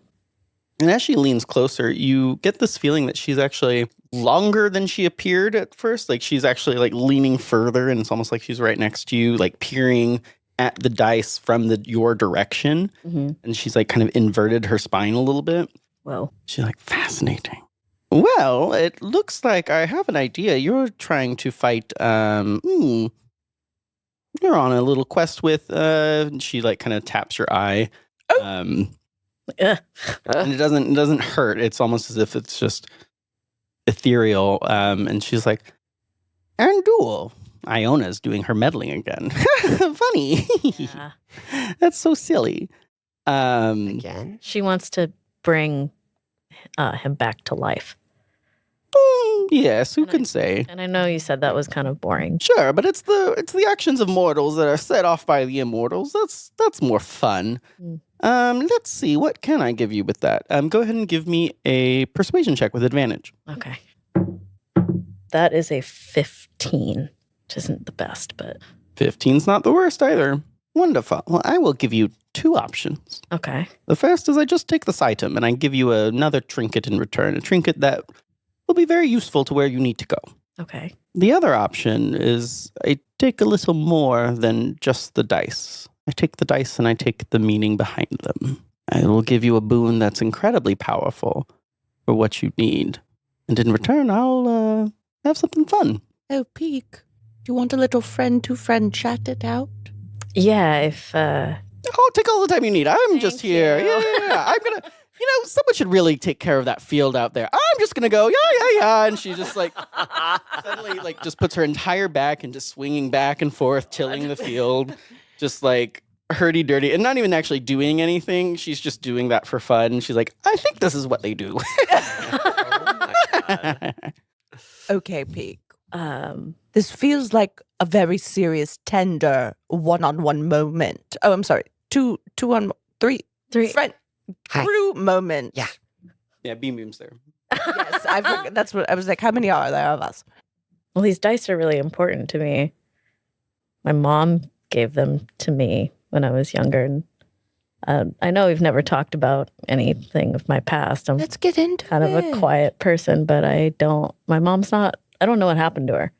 And as she leans closer, you get this feeling that she's actually longer than she appeared at first. She's actually leaning further, and it's almost like she's right next to you, peering at the dice from your direction. Mm-hmm. And she's kind of inverted her spine a little bit. Whoa. She's fascinating. Well, it looks like I have an idea. You're trying to fight, you're on a little quest with, she kind of taps your eye. And it doesn't hurt. It's almost as if it's just ethereal. And she's like, Andul. Iona's doing her meddling again. Funny. Yeah. That's so silly. Again? She wants to bring him back to life. Yes, who can say? And I know you said that was kind of boring. Sure, but it's the actions of mortals that are set off by the immortals. That's more fun. Let's see, what can I give you with that? Go ahead and give me a persuasion check with advantage. Okay. That is a 15, which isn't the best, but 15's not the worst either. Wonderful. Well, I will give you 2 options. okay. The first is I just take this item and I give you another trinket in return, a trinket that will be very useful to where you need to go. Okay. The other option is I take a little more than just the dice. I take the dice and I take the meaning behind them. I will give you a boon that's incredibly powerful for what you need. And in return, I'll have something fun. Oh, Pique, do you want a little friend-to-friend chat it out? Yeah, if Oh, take all the time you need. I'm just Thank here. you. Yeah. I'm going to, someone should really take care of that field out there. I'm just going to go, yeah. And she just suddenly just puts her entire back into swinging back and forth, tilling the field, just hurdy-dirty and not even actually doing anything. She's just doing that for fun. She's like, I think this is what they do. Okay, Pique. This feels like a very serious, tender, one-on-one moment. Oh, I'm sorry. Two on three. Friend. Crew moment. Yeah. Yeah, beam's there. Yes, I forgot. That's what I was like. How many are there of us? well, these dice are really important to me. My mom gave them to me when I was younger, and I know we've never talked about anything of my past. I'm Let's get into kind of a quiet person, but my mom's not, I don't know what happened to her.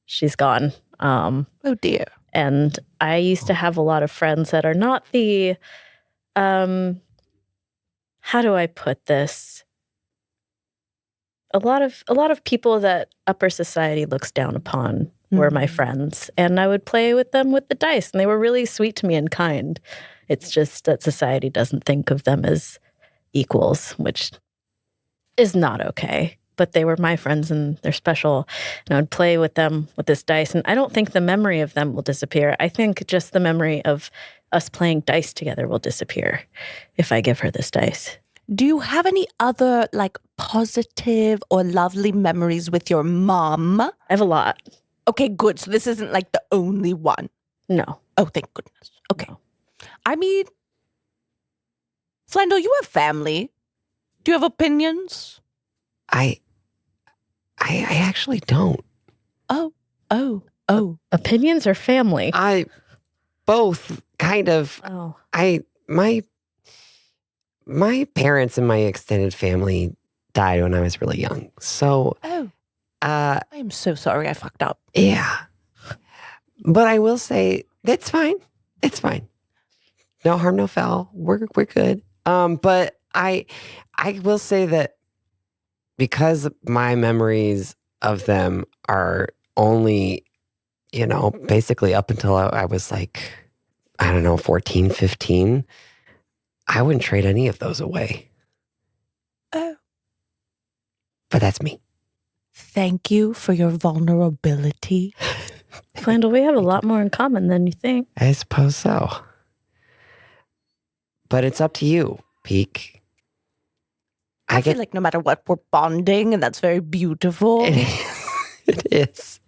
She's gone. Oh dear. And I used to have a lot of friends that are not the, how do I put this? A lot of people that upper society looks down upon were my friends. And I would play with them with the dice, and they were really sweet to me and kind. It's just that society doesn't think of them as equals, which is not okay. But they were my friends, and they're special. And I would play with them with this dice. And I don't think the memory of them will disappear. I think just the memory of us playing dice together will disappear if I give her this dice. Do you have any other positive or lovely memories with your mom? I have a lot. Okay, good. So this isn't the only one. No. Oh, thank goodness. Okay. No. I mean, Flandel, you have family. Do you have opinions? I actually don't. Oh. Opinions or family? Both kind of. Oh. My parents and my extended family died when I was really young. So, I am so sorry I fucked up. yeah. But I will say that's fine. It's fine. No harm, no foul. We're good. But I will say that because my memories of them are only, basically up until I was like, I don't know, 14, 15, I wouldn't trade any of those away. Oh. But that's me. Thank you for your vulnerability. Flandel, we have a lot more in common than you think. I suppose so. But it's up to you, Pique. I feel like no matter what, we're bonding, and that's very beautiful. It is.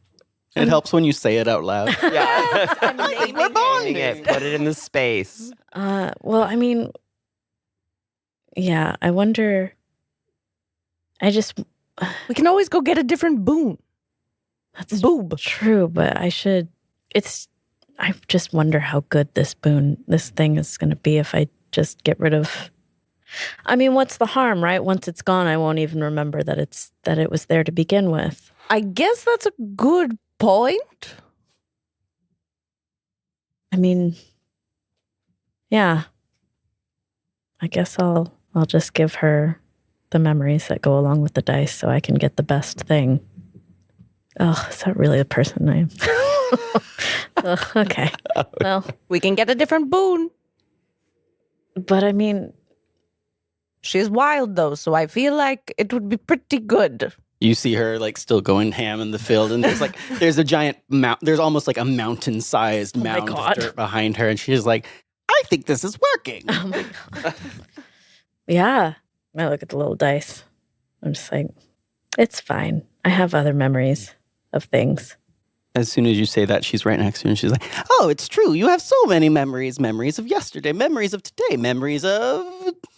It helps when you say it out loud. Yeah. I'm naming We're bonding. it. Put it in the space. Well, I mean, yeah, I wonder. We can always go get a different boon. That's Boob. true, but I just wonder how good this thing is going to be if I just get rid of. I mean, what's the harm, right? Once it's gone, I won't even remember that it was there to begin with. I guess that's a good point. I mean, yeah. I guess I'll just give her the memories that go along with the dice so I can get the best thing. Oh, is that really the person I am? Oh, okay. Well, We can get a different boon. but I mean, She's wild, though, so I feel like it would be pretty good. You see her like still going ham in the field, and there's a giant there's almost like a mountain-sized my mound of God. dirt behind her, and she's like, "I think this is working." oh my God. Yeah. I look at the little dice. I'm just like, it's fine. I have other memories of things. As soon as you say that, she's right next to you, and she's like, "Oh, it's true. You have so many memories. Memories of yesterday, memories of today, memories of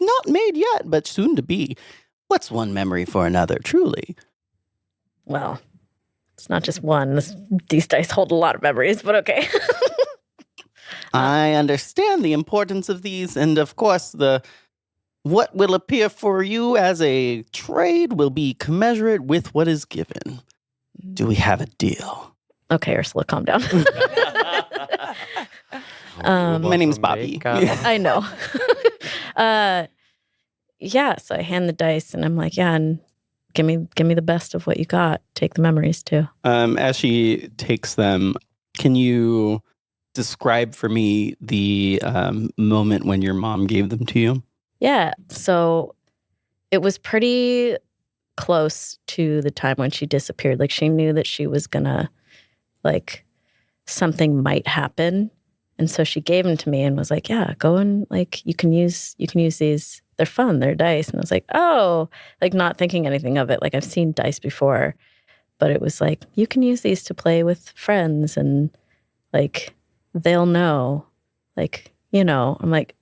not made yet, but soon to be. What's one memory for another, truly?" Well, it's not just one. These dice hold a lot of memories, but okay. I understand the importance of these, and of course, what will appear for you as a trade will be commensurate with what is given. Do we have a deal? Okay, Ursula, calm down. My name's Bobby. I know. Yeah, so I hand the dice and I'm like, yeah, and give me the best of what you got. Take the memories too. As she takes them, can you describe for me the moment when your mom gave them to you? Yeah, so it was pretty close to the time when she disappeared. Like she knew that she was gonna, like, something might happen. And so she gave them to me and was like, yeah, go and like you can use these. They're fun, they're dice. And I was like, oh, like not thinking anything of it. Like I've seen dice before, but it was like, you can use these to play with friends and like they'll know. Like, I'm like,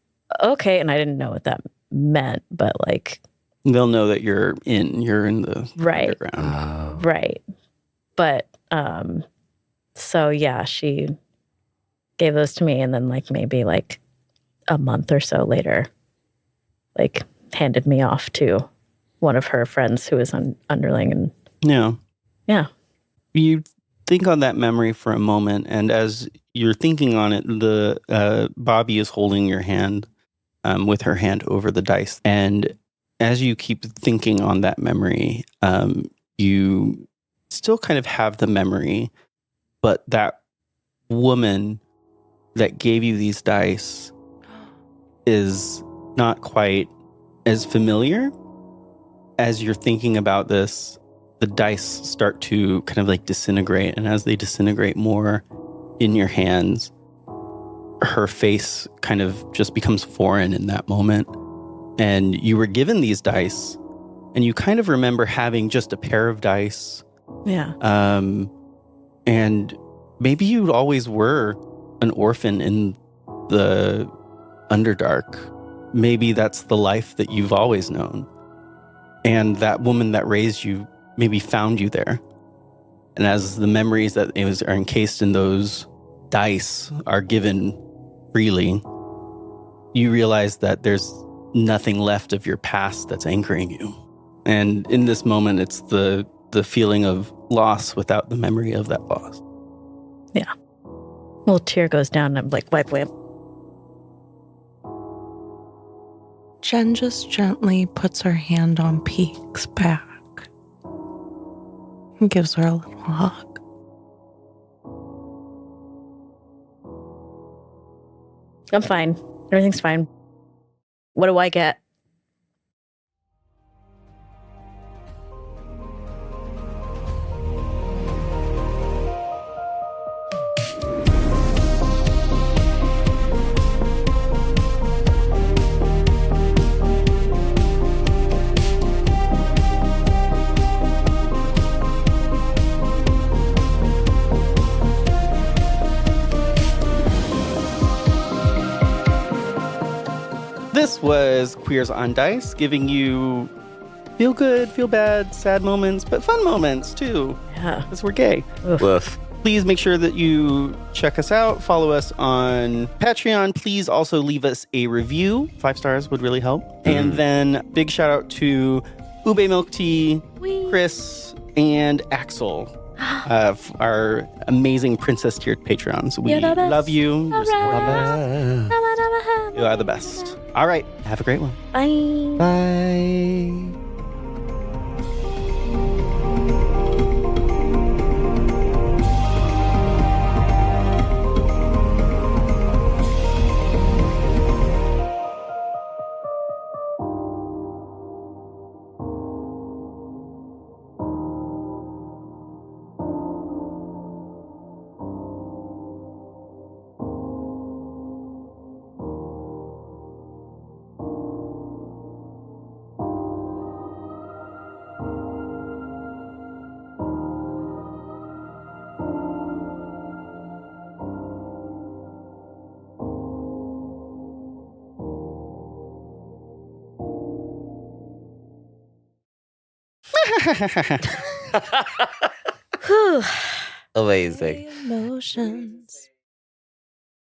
okay. And I didn't know what that meant, but like They'll know that you're in the Right. underground. right. But so yeah, she gave those to me and then like maybe like a month or so later, like handed me off to one of her friends who was an underling. And Yeah. You think on that memory for a moment, and as you're thinking on it, the Bobby is holding your hand with her hand over the dice. And as you keep thinking on that memory, you still kind of have the memory, but that woman that gave you these dice is not quite as familiar. As you're thinking about this, the dice start to kind of like disintegrate. And as they disintegrate more in your hands, her face kind of just becomes foreign in that moment. And you were given these dice, and you kind of remember having just a pair of dice. yeah. And maybe you always were an orphan in the Underdark. Maybe that's the life that you've always known. And that woman that raised you maybe found you there. And as the memories that are encased in those dice are given freely, you realize that there's nothing left of your past that's anchoring you. And in this moment, it's the feeling of loss without the memory of that loss. Yeah. Well, tear goes down and I'm like, wipe. Jen just gently puts her hand on Pique's back and gives her a little hug. I'm fine. Everything's fine. What do I get? This was Queers on Dice, giving you feel good, feel bad, sad moments, but fun moments too, Yeah. because we're gay. Woof. Please make sure that you check us out, follow us on Patreon. Please also leave us a review. 5 stars would really help. And then big shout out to Ube Milk Tea, Chris, and Axel, our amazing princess tiered patrons. We You're the best. love you. Your support is Alright. best. You are the best. All right. Have a great one. Bye. Bye. Whew. Amazing. Emotions.